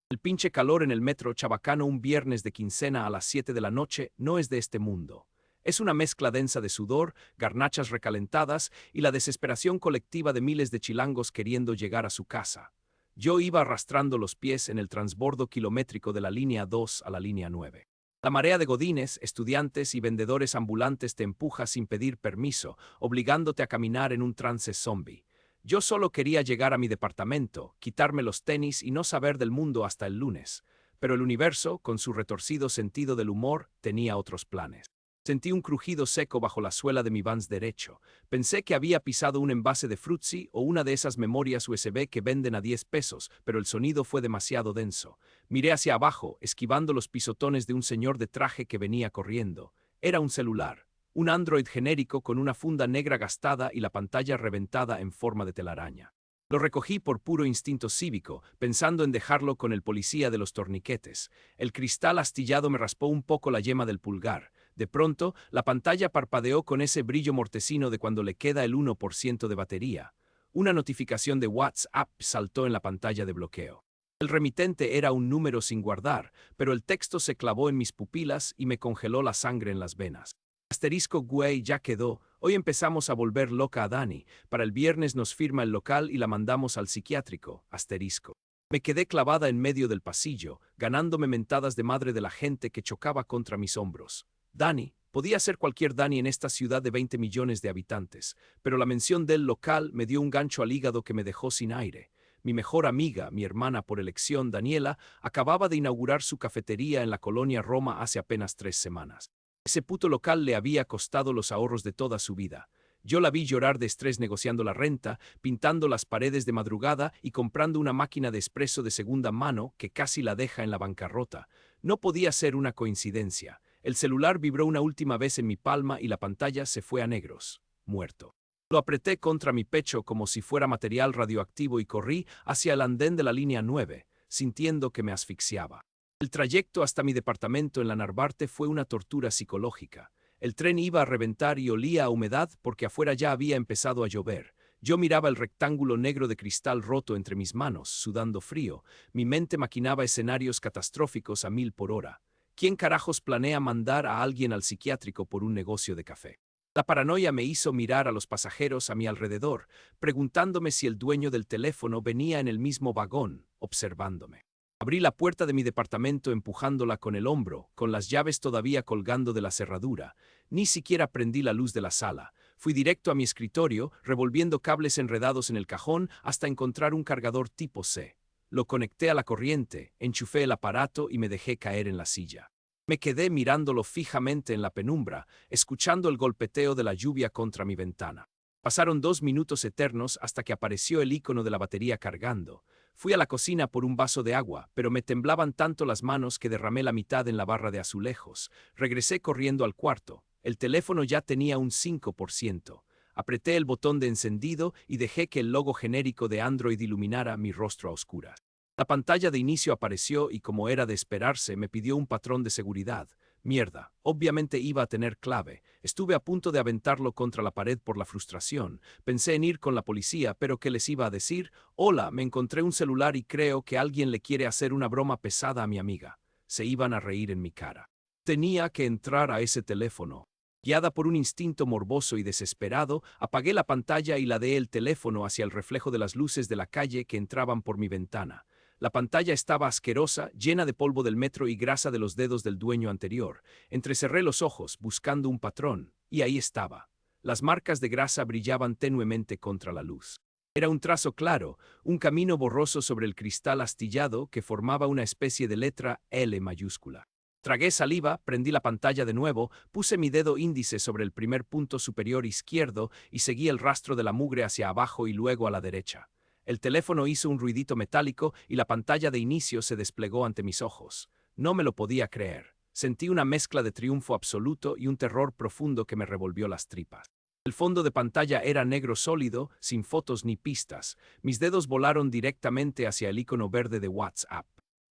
El pinche calor en el metro chabacano un viernes de quincena a las 7 de la noche no es de este mundo. Es una mezcla densa de sudor, garnachas recalentadas y la desesperación colectiva de miles de chilangos queriendo llegar a su casa. Yo iba arrastrando los pies en el transbordo kilométrico de la línea 2 a la línea 9. La marea de godines, estudiantes y vendedores ambulantes te empuja sin pedir permiso, obligándote a caminar en un trance zombie. Yo solo quería llegar a mi departamento, quitarme los tenis y no saber del mundo hasta el lunes. Pero el universo, con su retorcido sentido del humor, tenía otros planes. Sentí un crujido seco bajo la suela de mi Vans derecho. Pensé que había pisado un envase de Fruitsy o una de esas memorias USB que venden a 10 pesos, pero el sonido fue demasiado denso. Miré hacia abajo, esquivando los pisotones de un señor de traje que venía corriendo. Era un celular. Un Android genérico con una funda negra gastada y la pantalla reventada en forma de telaraña. Lo recogí por puro instinto cívico, pensando en dejarlo con el policía de los torniquetes. El cristal astillado me raspó un poco la yema del pulgar. De pronto, la pantalla parpadeó con ese brillo mortecino de cuando le queda el 1% de batería. Una notificación de WhatsApp saltó en la pantalla de bloqueo. El remitente era un número sin guardar, pero el texto se clavó en mis pupilas y me congeló la sangre en las venas. Asterisco güey, ya quedó. Hoy empezamos a volver loca a Dani. Para el viernes nos firma el local y la mandamos al psiquiátrico. Asterisco. Me quedé clavada en medio del pasillo, ganándome mentadas de madre de la gente que chocaba contra mis hombros. Dani, podía ser cualquier Dani en esta ciudad de 20 millones de habitantes, pero la mención del local me dio un gancho al hígado que me dejó sin aire. Mi mejor amiga, mi hermana por elección, Daniela, acababa de inaugurar su cafetería en la colonia Roma hace apenas 3 semanas. Ese puto local le había costado los ahorros de toda su vida. Yo la vi llorar de estrés negociando la renta, pintando las paredes de madrugada y comprando una máquina de espresso de segunda mano que casi la deja en la bancarrota. No podía ser una coincidencia. El celular vibró una última vez en mi palma y la pantalla se fue a negros. Muerto. Lo apreté contra mi pecho como si fuera material radioactivo y corrí hacia el andén de la línea 9, sintiendo que me asfixiaba. El trayecto hasta mi departamento en la Narvarte fue una tortura psicológica. El tren iba a reventar y olía a humedad porque afuera ya había empezado a llover. Yo miraba el rectángulo negro de cristal roto entre mis manos, sudando frío. Mi mente maquinaba escenarios catastróficos a 1000 por hora. ¿Quién carajos planea mandar a alguien al psiquiátrico por un negocio de café? La paranoia me hizo mirar a los pasajeros a mi alrededor, preguntándome si el dueño del teléfono venía en el mismo vagón, observándome. Abrí la puerta de mi departamento empujándola con el hombro, con las llaves todavía colgando de la cerradura. Ni siquiera prendí la luz de la sala. Fui directo a mi escritorio, revolviendo cables enredados en el cajón hasta encontrar un cargador tipo C. Lo conecté a la corriente, enchufé el aparato y me dejé caer en la silla. Me quedé mirándolo fijamente en la penumbra, escuchando el golpeteo de la lluvia contra mi ventana. Pasaron 2 minutos eternos hasta que apareció el icono de la batería cargando. Fui a la cocina por un vaso de agua, pero me temblaban tanto las manos que derramé la mitad en la barra de azulejos. Regresé corriendo al cuarto. El teléfono ya tenía un 5%. Apreté el botón de encendido y dejé que el logo genérico de Android iluminara mi rostro a oscuras. La pantalla de inicio apareció y, como era de esperarse, me pidió un patrón de seguridad. Mierda, obviamente iba a tener clave. Estuve a punto de aventarlo contra la pared por la frustración. Pensé en ir con la policía, pero ¿qué les iba a decir? Hola, me encontré un celular y creo que alguien le quiere hacer una broma pesada a mi amiga. Se iban a reír en mi cara. Tenía que entrar a ese teléfono. Guiada por un instinto morboso y desesperado, apagué la pantalla y ladeé el teléfono hacia el reflejo de las luces de la calle que entraban por mi ventana. La pantalla estaba asquerosa, llena de polvo del metro y grasa de los dedos del dueño anterior. Entrecerré los ojos, buscando un patrón, y ahí estaba. Las marcas de grasa brillaban tenuemente contra la luz. Era un trazo claro, un camino borroso sobre el cristal astillado que formaba una especie de letra L mayúscula. Tragué saliva, prendí la pantalla de nuevo, puse mi dedo índice sobre el primer punto superior izquierdo y seguí el rastro de la mugre hacia abajo y luego a la derecha. El teléfono hizo un ruidito metálico y la pantalla de inicio se desplegó ante mis ojos. No me lo podía creer. Sentí una mezcla de triunfo absoluto y un terror profundo que me revolvió las tripas. El fondo de pantalla era negro sólido, sin fotos ni pistas. Mis dedos volaron directamente hacia el icono verde de WhatsApp.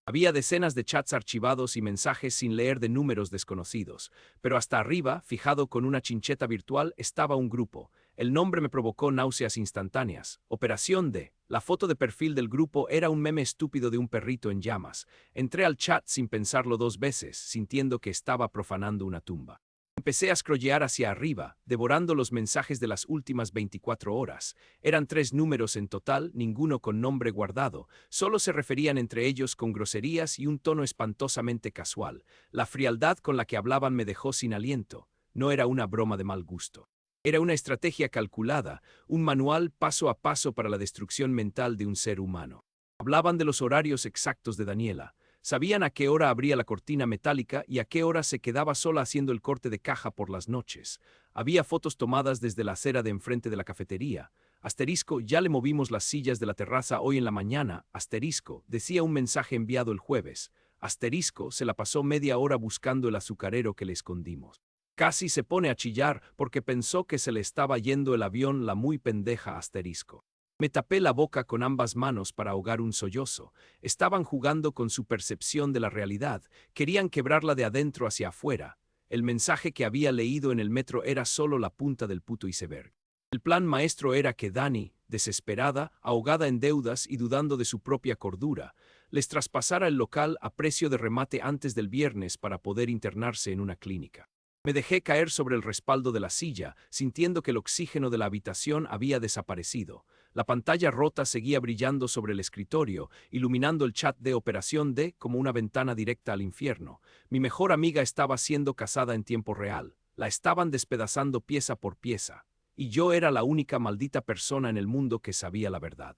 Había decenas de chats archivados y mensajes sin leer de números desconocidos, pero hasta arriba, fijado con una chincheta virtual, estaba un grupo. El nombre me provocó náuseas instantáneas. Operación D. La foto de perfil del grupo era un meme estúpido de un perrito en llamas. Entré al chat sin pensarlo 2 veces, sintiendo que estaba profanando una tumba. Empecé a scrollear hacia arriba, devorando los mensajes de las últimas 24 horas. Eran 3 números en total, ninguno con nombre guardado. Solo se referían entre ellos con groserías y un tono espantosamente casual. La frialdad con la que hablaban me dejó sin aliento. No era una broma de mal gusto. Era una estrategia calculada, un manual paso a paso para la destrucción mental de un ser humano. Hablaban de los horarios exactos de Daniela. Sabían a qué hora abría la cortina metálica y a qué hora se quedaba sola haciendo el corte de caja por las noches. Había fotos tomadas desde la acera de enfrente de la cafetería. Asterisco, ya le movimos las sillas de la terraza hoy en la mañana. Asterisco, decía un mensaje enviado el jueves. Asterisco, se la pasó media hora buscando el azucarero que le escondimos. Casi se pone a chillar porque pensó que se le estaba yendo el avión, la muy pendeja asterisco. Me tapé la boca con ambas manos para ahogar un sollozo. Estaban jugando con su percepción de la realidad. Querían quebrarla de adentro hacia afuera. El mensaje que había leído en el metro era solo la punta del puto iceberg. El plan maestro era que Dani, desesperada, ahogada en deudas y dudando de su propia cordura, les traspasara el local a precio de remate antes del viernes para poder internarse en una clínica. Me dejé caer sobre el respaldo de la silla, sintiendo que el oxígeno de la habitación había desaparecido. La pantalla rota seguía brillando sobre el escritorio, iluminando el chat de Operación D como una ventana directa al infierno. Mi mejor amiga estaba siendo cazada en tiempo real. La estaban despedazando pieza por pieza. Y yo era la única maldita persona en el mundo que sabía la verdad.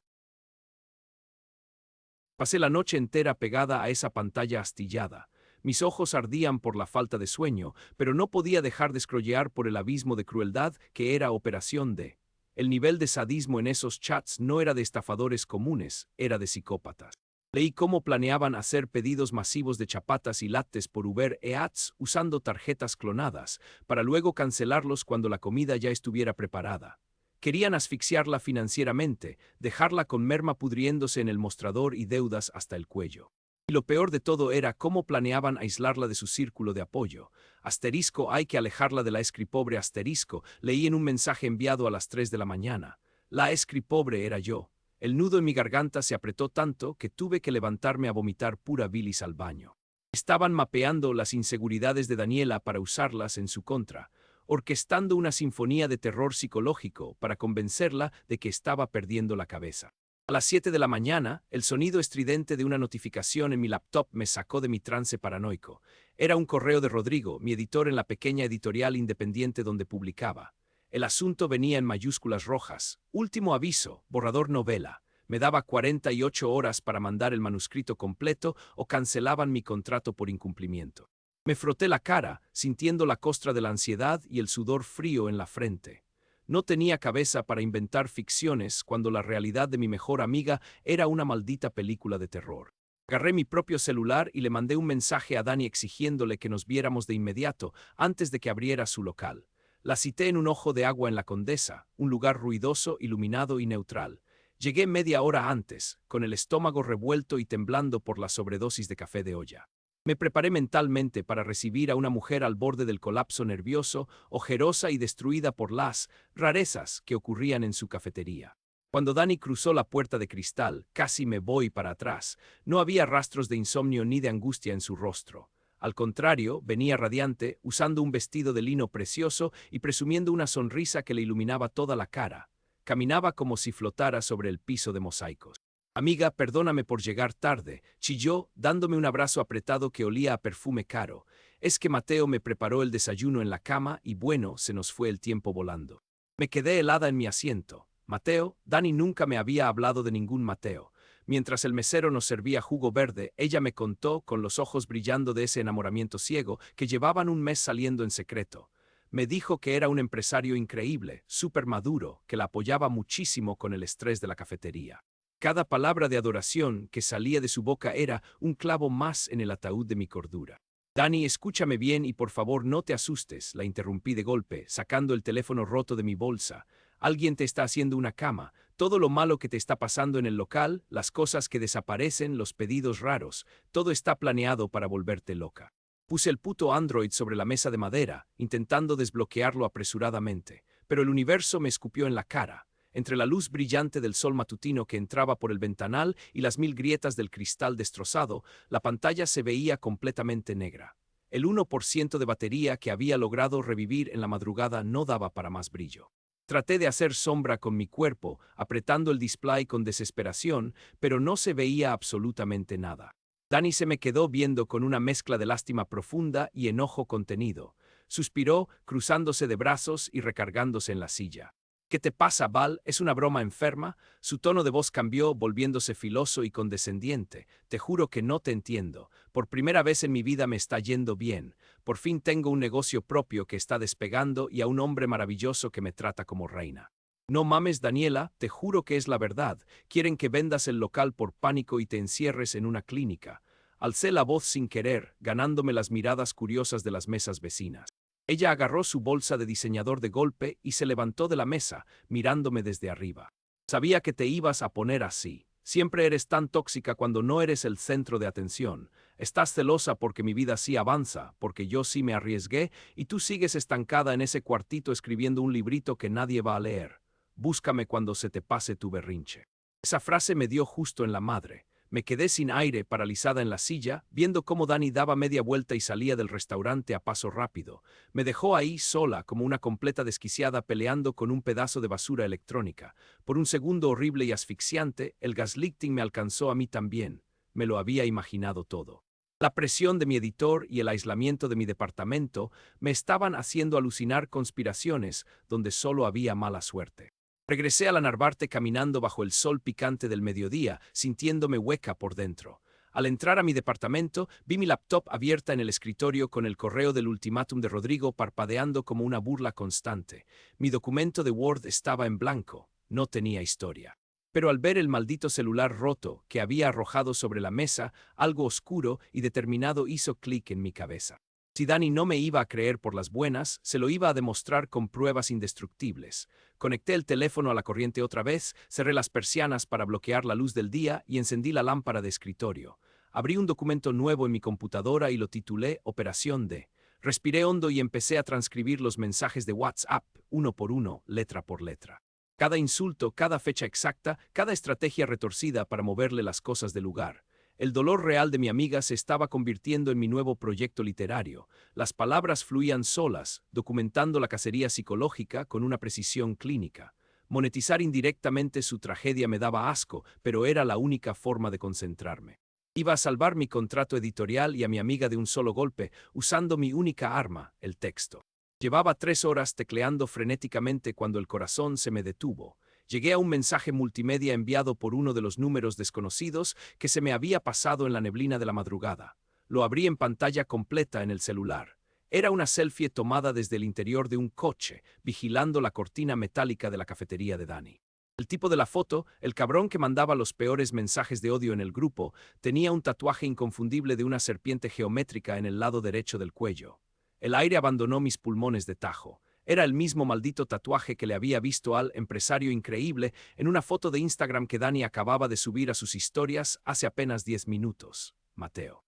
Pasé la noche entera pegada a esa pantalla astillada. Mis ojos ardían por la falta de sueño, pero no podía dejar de scrollear por el abismo de crueldad que era Operación D. El nivel de sadismo en esos chats no era de estafadores comunes, era de psicópatas. Leí cómo planeaban hacer pedidos masivos de chapatas y lattes por Uber Eats usando tarjetas clonadas, para luego cancelarlos cuando la comida ya estuviera preparada. Querían asfixiarla financieramente, dejarla con merma pudriéndose en el mostrador y deudas hasta el cuello. Y lo peor de todo era cómo planeaban aislarla de su círculo de apoyo. Asterisco, hay que alejarla de la escripobre asterisco, leí en un mensaje enviado a las 3 de la mañana. La escripobre era yo. El nudo en mi garganta se apretó tanto que tuve que levantarme a vomitar pura bilis al baño. Estaban mapeando las inseguridades de Daniela para usarlas en su contra, orquestando una sinfonía de terror psicológico para convencerla de que estaba perdiendo la cabeza. A las 7 de la mañana, el sonido estridente de una notificación en mi laptop me sacó de mi trance paranoico. Era un correo de Rodrigo, mi editor en la pequeña editorial independiente donde publicaba. El asunto venía en mayúsculas rojas. Último aviso, borrador novela. Me daba 48 horas para mandar el manuscrito completo o cancelaban mi contrato por incumplimiento. Me froté la cara, sintiendo la costra de la ansiedad y el sudor frío en la frente. No tenía cabeza para inventar ficciones cuando la realidad de mi mejor amiga era una maldita película de terror. Agarré mi propio celular y le mandé un mensaje a Dani exigiéndole que nos viéramos de inmediato, antes de que abriera su local. La cité en un ojo de agua en la Condesa, un lugar ruidoso, iluminado y neutral. Llegué media hora antes, con el estómago revuelto y temblando por la sobredosis de café de olla. Me preparé mentalmente para recibir a una mujer al borde del colapso nervioso, ojerosa y destruida por las rarezas que ocurrían en su cafetería. Cuando Dani cruzó la puerta de cristal, casi me voy para atrás. No había rastros de insomnio ni de angustia en su rostro. Al contrario, venía radiante, usando un vestido de lino precioso y presumiendo una sonrisa que le iluminaba toda la cara. Caminaba como si flotara sobre el piso de mosaicos. Amiga, perdóname por llegar tarde, chilló, dándome un abrazo apretado que olía a perfume caro. Es que Mateo me preparó el desayuno en la cama y bueno, se nos fue el tiempo volando. Me quedé helada en mi asiento. Mateo, Dani nunca me había hablado de ningún Mateo. Mientras el mesero nos servía jugo verde, ella me contó, con los ojos brillando de ese enamoramiento ciego, que llevaban un mes saliendo en secreto. Me dijo que era un empresario increíble, súper maduro, que la apoyaba muchísimo con el estrés de la cafetería. Cada palabra de adoración que salía de su boca era un clavo más en el ataúd de mi cordura. Dani, escúchame bien y por favor no te asustes, la interrumpí de golpe, sacando el teléfono roto de mi bolsa. Alguien te está haciendo una cama, todo lo malo que te está pasando en el local, las cosas que desaparecen, los pedidos raros, todo está planeado para volverte loca. Puse el puto Android sobre la mesa de madera, intentando desbloquearlo apresuradamente, pero el universo me escupió en la cara. Entre la luz brillante del sol matutino que entraba por el ventanal y las 1000 grietas del cristal destrozado, la pantalla se veía completamente negra. El 1% de batería que había logrado revivir en la madrugada no daba para más brillo. Traté de hacer sombra con mi cuerpo, apretando el display con desesperación, pero no se veía absolutamente nada. Dani se me quedó viendo con una mezcla de lástima profunda y enojo contenido. Suspiró, cruzándose de brazos y recargándose en la silla. ¿Qué te pasa, Val? ¿Es una broma enferma? Su tono de voz cambió, volviéndose filoso y condescendiente. Te juro que no te entiendo. Por primera vez en mi vida me está yendo bien. Por fin tengo un negocio propio que está despegando y a un hombre maravilloso que me trata como reina. No mames, Daniela, te juro que es la verdad. Quieren que vendas el local por pánico y te encierres en una clínica. Alcé la voz sin querer, ganándome las miradas curiosas de las mesas vecinas. Ella agarró su bolsa de diseñador de golpe y se levantó de la mesa, mirándome desde arriba. Sabía que te ibas a poner así. Siempre eres tan tóxica cuando no eres el centro de atención. Estás celosa porque mi vida sí avanza, porque yo sí me arriesgué y tú sigues estancada en ese cuartito escribiendo un librito que nadie va a leer. Búscame cuando se te pase tu berrinche. Esa frase me dio justo en la madre. Me quedé sin aire, paralizada en la silla, viendo cómo Dani daba media vuelta y salía del restaurante a paso rápido. Me dejó ahí sola, como una completa desquiciada peleando con un pedazo de basura electrónica. Por un segundo horrible y asfixiante, el gaslighting me alcanzó a mí también. Me lo había imaginado todo. La presión de mi editor y el aislamiento de mi departamento me estaban haciendo alucinar conspiraciones donde solo había mala suerte. Regresé a la Narvarte caminando bajo el sol picante del mediodía, sintiéndome hueca por dentro. Al entrar a mi departamento, vi mi laptop abierta en el escritorio con el correo del ultimátum de Rodrigo parpadeando como una burla constante. Mi documento de Word estaba en blanco, no tenía historia. Pero al ver el maldito celular roto que había arrojado sobre la mesa, algo oscuro y determinado hizo clic en mi cabeza. Si Dani no me iba a creer por las buenas, se lo iba a demostrar con pruebas indestructibles. Conecté el teléfono a la corriente otra vez, cerré las persianas para bloquear la luz del día y encendí la lámpara de escritorio. Abrí un documento nuevo en mi computadora y lo titulé Operación D. Respiré hondo y empecé a transcribir los mensajes de WhatsApp, uno por uno, letra por letra. Cada insulto, cada fecha exacta, cada estrategia retorcida para moverle las cosas del lugar. El dolor real de mi amiga se estaba convirtiendo en mi nuevo proyecto literario. Las palabras fluían solas, documentando la cacería psicológica con una precisión clínica. Monetizar indirectamente su tragedia me daba asco, pero era la única forma de concentrarme. Iba a salvar mi contrato editorial y a mi amiga de un solo golpe, usando mi única arma, el texto. Llevaba 3 horas tecleando frenéticamente cuando el corazón se me detuvo. Llegué a un mensaje multimedia enviado por uno de los números desconocidos que se me había pasado en la neblina de la madrugada. Lo abrí en pantalla completa en el celular. Era una selfie tomada desde el interior de un coche, vigilando la cortina metálica de la cafetería de Dani. El tipo de la foto, el cabrón que mandaba los peores mensajes de odio en el grupo, tenía un tatuaje inconfundible de una serpiente geométrica en el lado derecho del cuello. El aire abandonó mis pulmones de tajo. Era el mismo maldito tatuaje que le había visto al empresario increíble en una foto de Instagram que Dani acababa de subir a sus historias hace apenas 10 minutos. Mateo.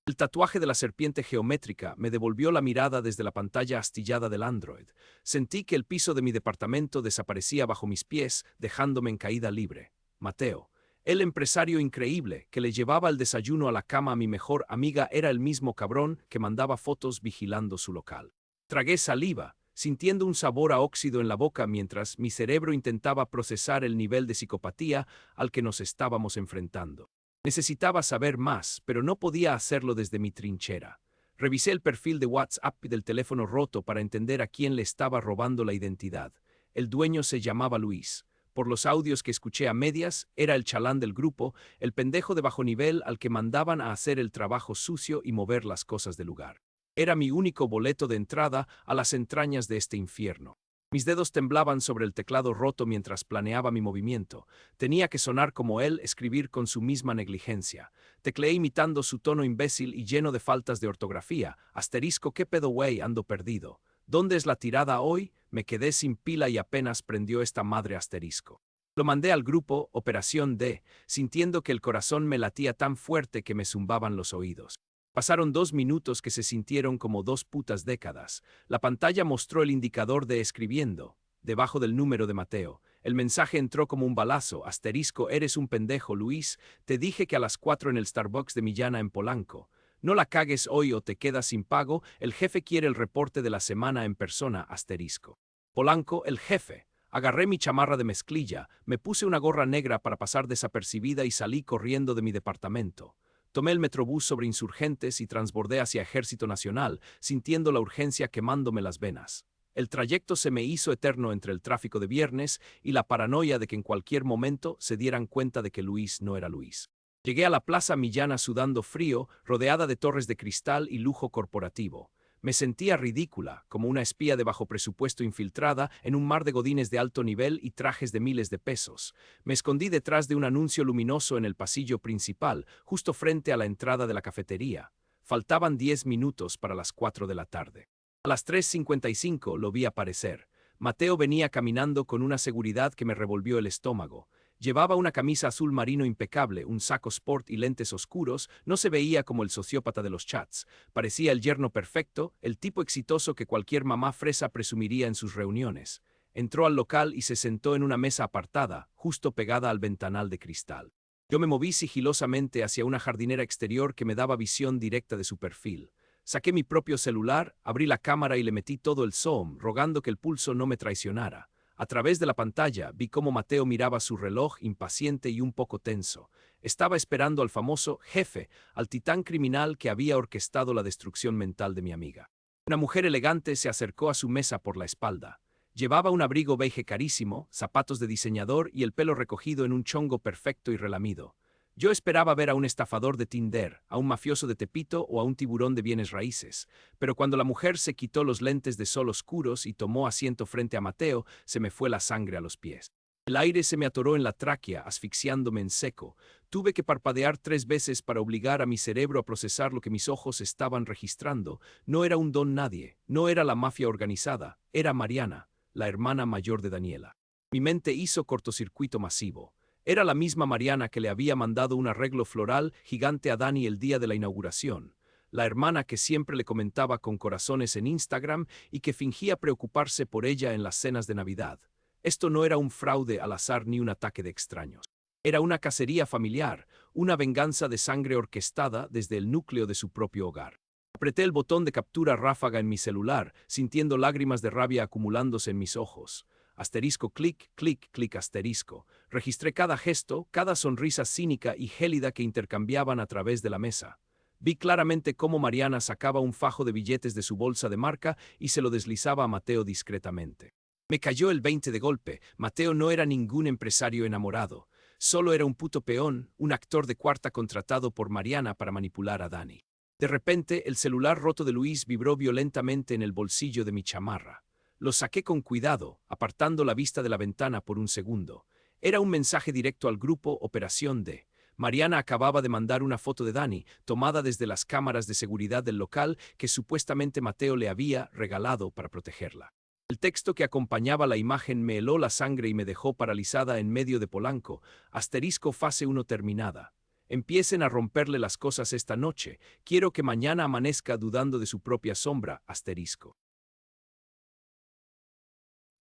El tatuaje de la serpiente geométrica me devolvió la mirada desde la pantalla astillada del Android. Sentí que el piso de mi departamento desaparecía bajo mis pies, dejándome en caída libre. Mateo. El empresario increíble que le llevaba el desayuno a la cama a mi mejor amiga era el mismo cabrón que mandaba fotos vigilando su local. Tragué saliva, sintiendo un sabor a óxido en la boca mientras mi cerebro intentaba procesar el nivel de psicopatía al que nos estábamos enfrentando. Necesitaba saber más, pero no podía hacerlo desde mi trinchera. Revisé el perfil de WhatsApp del teléfono roto para entender a quién le estaba robando la identidad. El dueño se llamaba Luis. Por los audios que escuché a medias, era el chalán del grupo, el pendejo de bajo nivel al que mandaban a hacer el trabajo sucio y mover las cosas del lugar. Era mi único boleto de entrada a las entrañas de este infierno. Mis dedos temblaban sobre el teclado roto mientras planeaba mi movimiento. Tenía que sonar como él, escribir con su misma negligencia. Tecleé imitando su tono imbécil y lleno de faltas de ortografía. Asterisco, ¿qué pedo, güey? Ando perdido. ¿Dónde es la tirada hoy? Me quedé sin pila y apenas prendió esta madre asterisco. Lo mandé al grupo Operación D, sintiendo que el corazón me latía tan fuerte que me zumbaban los oídos. Pasaron 2 minutos que se sintieron como 2 putas décadas. La pantalla mostró el indicador de escribiendo, debajo del número de Mateo. El mensaje entró como un balazo. Asterisco, eres un pendejo, Luis. Te dije que a las 4 en el Starbucks de Millana en Polanco. No la cagues hoy o te quedas sin pago. El jefe quiere el reporte de la semana en persona. Asterisco. Polanco, el jefe. Agarré mi chamarra de mezclilla, me puse una gorra negra para pasar desapercibida y salí corriendo de mi departamento. Tomé el metrobús sobre Insurgentes y transbordé hacia Ejército Nacional, sintiendo la urgencia quemándome las venas. El trayecto se me hizo eterno entre el tráfico de viernes y la paranoia de que en cualquier momento se dieran cuenta de que Luis no era Luis. Llegué a la Plaza Millana sudando frío, rodeada de torres de cristal y lujo corporativo. Me sentía ridícula, como una espía de bajo presupuesto infiltrada en un mar de godines de alto nivel y trajes de miles de pesos. Me escondí detrás de un anuncio luminoso en el pasillo principal, justo frente a la entrada de la cafetería. Faltaban 10 minutos para las 4 de la tarde. A las 3:55 lo vi aparecer. Mateo venía caminando con una seguridad que me revolvió el estómago. Llevaba una camisa azul marino impecable, un saco sport y lentes oscuros. No se veía como el sociópata de los chats. Parecía el yerno perfecto, el tipo exitoso que cualquier mamá fresa presumiría en sus reuniones. Entró al local y se sentó en una mesa apartada, justo pegada al ventanal de cristal. Yo me moví sigilosamente hacia una jardinera exterior que me daba visión directa de su perfil. Saqué mi propio celular, abrí la cámara y le metí todo el zoom, rogando que el pulso no me traicionara. A través de la pantalla vi cómo Mateo miraba su reloj impaciente y un poco tenso. Estaba esperando al famoso jefe, al titán criminal que había orquestado la destrucción mental de mi amiga. Una mujer elegante se acercó a su mesa por la espalda. Llevaba un abrigo beige carísimo, zapatos de diseñador y el pelo recogido en un chongo perfecto y relamido. Yo esperaba ver a un estafador de Tinder, a un mafioso de Tepito o a un tiburón de bienes raíces, pero cuando la mujer se quitó los lentes de sol oscuros y tomó asiento frente a Mateo, se me fue la sangre a los pies. El aire se me atoró en la tráquea, asfixiándome en seco. Tuve que parpadear 3 veces para obligar a mi cerebro a procesar lo que mis ojos estaban registrando. No era un don nadie, no era la mafia organizada, era Mariana, la hermana mayor de Daniela. Mi mente hizo cortocircuito masivo. Era la misma Mariana que le había mandado un arreglo floral gigante a Dani el día de la inauguración. La hermana que siempre le comentaba con corazones en Instagram y que fingía preocuparse por ella en las cenas de Navidad. Esto no era un fraude al azar ni un ataque de extraños. Era una cacería familiar, una venganza de sangre orquestada desde el núcleo de su propio hogar. Apreté el botón de captura ráfaga en mi celular, sintiendo lágrimas de rabia acumulándose en mis ojos. Asterisco, clic, clic, clic, asterisco. Registré cada gesto, cada sonrisa cínica y gélida que intercambiaban a través de la mesa. Vi claramente cómo Mariana sacaba un fajo de billetes de su bolsa de marca y se lo deslizaba a Mateo discretamente. Me cayó el 20 de golpe. Mateo no era ningún empresario enamorado. Solo era un puto peón, un actor de cuarta contratado por Mariana para manipular a Dani. De repente, el celular roto de Luis vibró violentamente en el bolsillo de mi chamarra. Lo saqué con cuidado, apartando la vista de la ventana por un segundo. Era un mensaje directo al grupo Operación D. Mariana acababa de mandar una foto de Dani, tomada desde las cámaras de seguridad del local que supuestamente Mateo le había regalado para protegerla. El texto que acompañaba la imagen me heló la sangre y me dejó paralizada en medio de Polanco. Asterisco, fase 1 terminada. Empiecen a romperle las cosas esta noche. Quiero que mañana amanezca dudando de su propia sombra. Asterisco.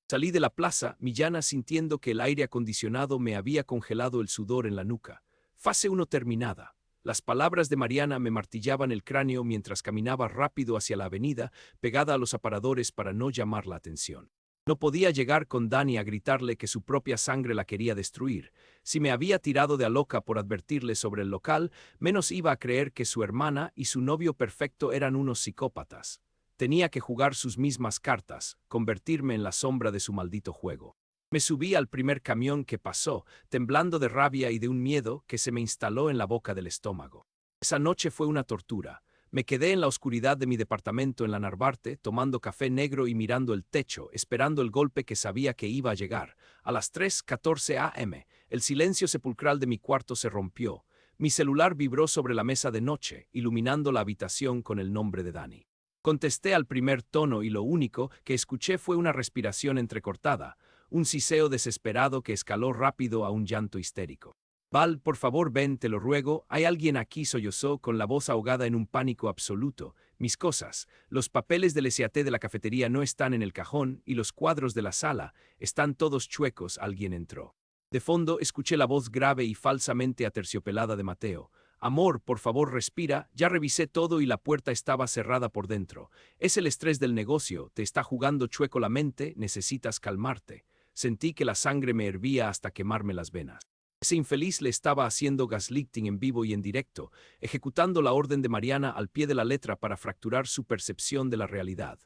Salí de la plaza, Millana, sintiendo que el aire acondicionado me había congelado el sudor en la nuca. Fase 1 terminada. Las palabras de Mariana me martillaban el cráneo mientras caminaba rápido hacia la avenida, pegada a los aparadores para no llamar la atención. No podía llegar con Dani a gritarle que su propia sangre la quería destruir. Si me había tirado de a loca por advertirle sobre el local, menos iba a creer que su hermana y su novio perfecto eran unos psicópatas. Tenía que jugar sus mismas cartas, convertirme en la sombra de su maldito juego. Me subí al primer camión que pasó, temblando de rabia y de un miedo que se me instaló en la boca del estómago. Esa noche fue una tortura. Me quedé en la oscuridad de mi departamento en la Narvarte, tomando café negro y mirando el techo, esperando el golpe que sabía que iba a llegar. A las 3:14 a.m., el silencio sepulcral de mi cuarto se rompió. Mi celular vibró sobre la mesa de noche, iluminando la habitación con el nombre de Dani. Contesté al primer tono y lo único que escuché fue una respiración entrecortada, un siseo desesperado que escaló rápido a un llanto histérico. Val, por favor, ven, te lo ruego, hay alguien aquí, sollozó con la voz ahogada en un pánico absoluto. Mis cosas, los papeles del SAT de la cafetería no están en el cajón y los cuadros de la sala están todos chuecos, alguien entró. De fondo escuché la voz grave y falsamente aterciopelada de Mateo. Amor, por favor, respira, ya revisé todo y la puerta estaba cerrada por dentro. Es el estrés del negocio, te está jugando chueco la mente, necesitas calmarte. Sentí que la sangre me hervía hasta quemarme las venas. Ese infeliz le estaba haciendo gaslighting en vivo y en directo, ejecutando la orden de Mariana al pie de la letra para fracturar su percepción de la realidad.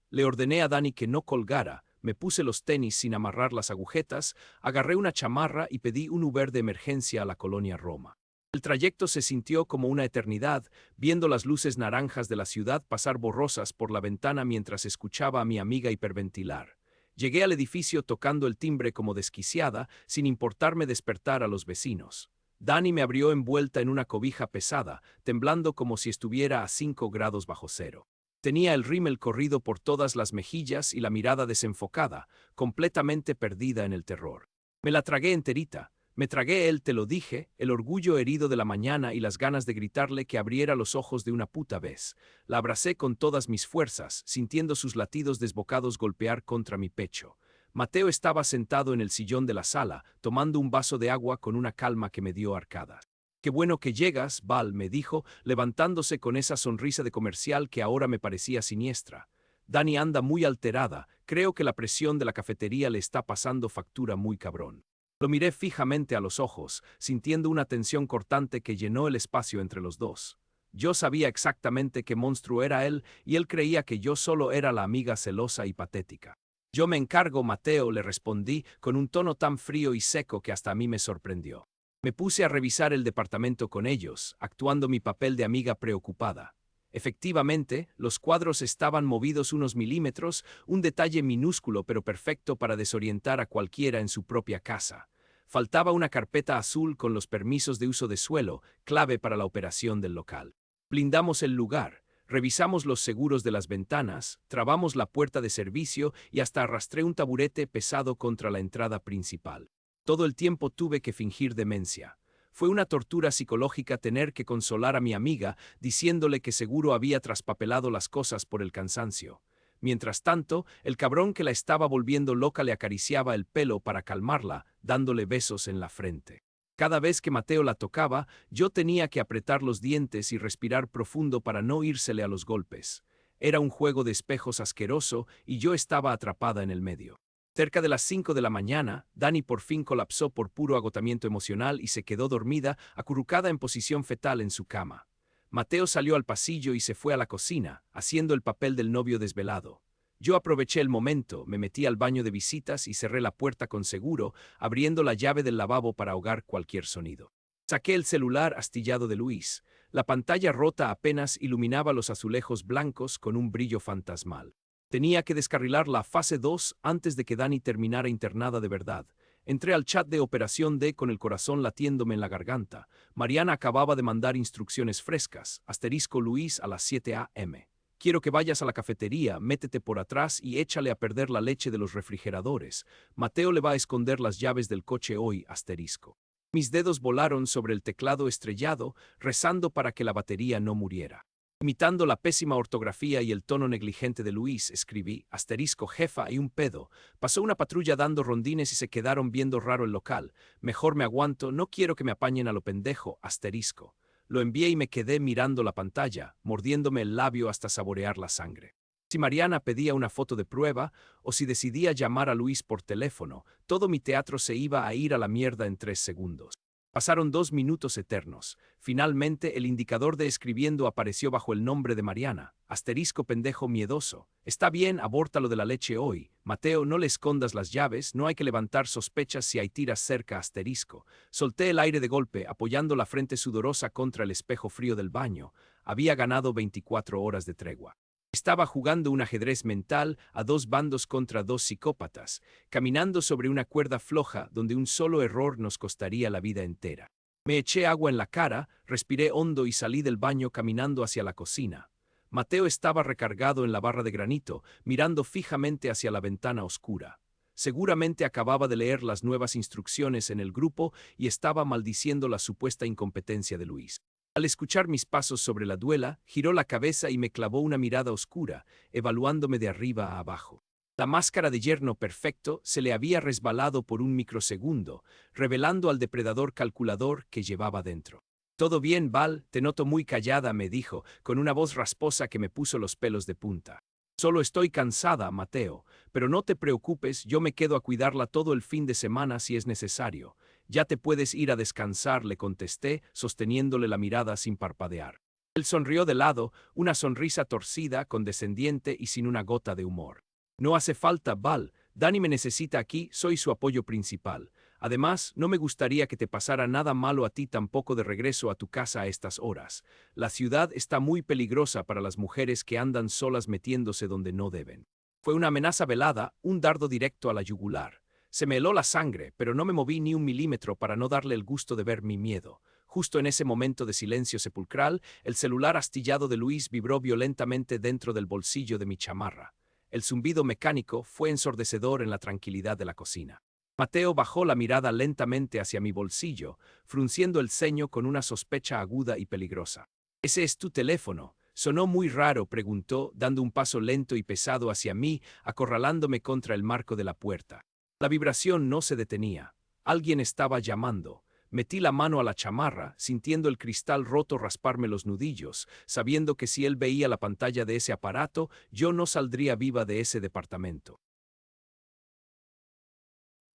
Le ordené a Dani que no colgara, me puse los tenis sin amarrar las agujetas, agarré una chamarra y pedí un Uber de emergencia a la colonia Roma. El trayecto se sintió como una eternidad, viendo las luces naranjas de la ciudad pasar borrosas por la ventana mientras escuchaba a mi amiga hiperventilar. Llegué al edificio tocando el timbre como desquiciada, sin importarme despertar a los vecinos. Dani me abrió envuelta en una cobija pesada, temblando como si estuviera a 5 grados bajo cero. Tenía el rímel corrido por todas las mejillas y la mirada desenfocada, completamente perdida en el terror. Me la tragué enterita. Me tragué él, te lo dije, el orgullo herido de la mañana y las ganas de gritarle que abriera los ojos de una puta vez. La abracé con todas mis fuerzas, sintiendo sus latidos desbocados golpear contra mi pecho. Mateo estaba sentado en el sillón de la sala, tomando un vaso de agua con una calma que me dio arcadas. Qué bueno que llegas, Val, me dijo, levantándose con esa sonrisa de comercial que ahora me parecía siniestra. Dani anda muy alterada, creo que la presión de la cafetería le está pasando factura muy cabrón. Lo miré fijamente a los ojos, sintiendo una tensión cortante que llenó el espacio entre los dos. Yo sabía exactamente qué monstruo era él y él creía que yo solo era la amiga celosa y patética. Yo me encargo, Mateo, le respondí con un tono tan frío y seco que hasta a mí me sorprendió. Me puse a revisar el departamento con ellos, actuando mi papel de amiga preocupada. Efectivamente, los cuadros estaban movidos unos milímetros, un detalle minúsculo pero perfecto para desorientar a cualquiera en su propia casa. Faltaba una carpeta azul con los permisos de uso de suelo, clave para la operación del local. Blindamos el lugar, revisamos los seguros de las ventanas, trabamos la puerta de servicio y hasta arrastré un taburete pesado contra la entrada principal. Todo el tiempo tuve que fingir demencia. Fue una tortura psicológica tener que consolar a mi amiga diciéndole que seguro había traspapelado las cosas por el cansancio. Mientras tanto, el cabrón que la estaba volviendo loca le acariciaba el pelo para calmarla, dándole besos en la frente. Cada vez que Mateo la tocaba, yo tenía que apretar los dientes y respirar profundo para no írsele a los golpes. Era un juego de espejos asqueroso y yo estaba atrapada en el medio. Cerca de las 5 de la mañana, Dani por fin colapsó por puro agotamiento emocional y se quedó dormida, acurrucada en posición fetal en su cama. Mateo salió al pasillo y se fue a la cocina, haciendo el papel del novio desvelado. Yo aproveché el momento, me metí al baño de visitas y cerré la puerta con seguro, abriendo la llave del lavabo para ahogar cualquier sonido. Saqué el celular astillado de Luis. La pantalla rota apenas iluminaba los azulejos blancos con un brillo fantasmal. Tenía que descarrilar la fase 2 antes de que Dani terminara internada de verdad. Entré al chat de Operación D con el corazón latiéndome en la garganta. Mariana acababa de mandar instrucciones frescas. Asterisco Luis a las 7 a.m. Quiero que vayas a la cafetería, métete por atrás y échale a perder la leche de los refrigeradores. Mateo le va a esconder las llaves del coche hoy, asterisco. Mis dedos volaron sobre el teclado estrellado, rezando para que la batería no muriera. Imitando la pésima ortografía y el tono negligente de Luis, escribí, asterisco jefa y un pedo. Pasó una patrulla dando rondines y se quedaron viendo raro el local. Mejor me aguanto, no quiero que me apañen a lo pendejo, asterisco. Lo envié y me quedé mirando la pantalla, mordiéndome el labio hasta saborear la sangre. Si Mariana pedía una foto de prueba, o si decidía llamar a Luis por teléfono, todo mi teatro se iba a ir a la mierda en 3 segundos. Pasaron 2 minutos eternos. Finalmente el indicador de escribiendo apareció bajo el nombre de Mariana. Asterisco pendejo miedoso. Está bien, aborta lo de la leche hoy. Mateo, no le escondas las llaves, no hay que levantar sospechas si hay tiras cerca, asterisco. Solté el aire de golpe, apoyando la frente sudorosa contra el espejo frío del baño. Había ganado 24 horas de tregua. Estaba jugando un ajedrez mental a 2 bandos contra 2 psicópatas, caminando sobre una cuerda floja donde un solo error nos costaría la vida entera. Me eché agua en la cara, respiré hondo y salí del baño caminando hacia la cocina. Mateo estaba recargado en la barra de granito, mirando fijamente hacia la ventana oscura. Seguramente acababa de leer las nuevas instrucciones en el grupo y estaba maldiciendo la supuesta incompetencia de Luis. Al escuchar mis pasos sobre la duela, giró la cabeza y me clavó una mirada oscura, evaluándome de arriba a abajo. La máscara de yerno perfecto se le había resbalado por un microsegundo, revelando al depredador calculador que llevaba dentro. «Todo bien, Val, te noto muy callada», me dijo, con una voz rasposa que me puso los pelos de punta. «Solo estoy cansada, Mateo, pero no te preocupes, yo me quedo a cuidarla todo el fin de semana si es necesario. Ya te puedes ir a descansar», le contesté, sosteniéndole la mirada sin parpadear. Él sonrió de lado, una sonrisa torcida, condescendiente y sin una gota de humor. «No hace falta, Val. Dani me necesita aquí, soy su apoyo principal. Además, no me gustaría que te pasara nada malo a ti tampoco de regreso a tu casa a estas horas. La ciudad está muy peligrosa para las mujeres que andan solas metiéndose donde no deben». Fue una amenaza velada, un dardo directo a la yugular. Se me heló la sangre, pero no me moví ni un milímetro para no darle el gusto de ver mi miedo. Justo en ese momento de silencio sepulcral, el celular astillado de Luis vibró violentamente dentro del bolsillo de mi chamarra. El zumbido mecánico fue ensordecedor en la tranquilidad de la cocina. Mateo bajó la mirada lentamente hacia mi bolsillo, frunciendo el ceño con una sospecha aguda y peligrosa. «¿Ese es tu teléfono?» Sonó muy raro, preguntó, dando un paso lento y pesado hacia mí, acorralándome contra el marco de la puerta. La vibración no se detenía. Alguien estaba llamando. Metí la mano a la chamarra, sintiendo el cristal roto rasparme los nudillos, sabiendo que si él veía la pantalla de ese aparato, yo no saldría viva de ese departamento.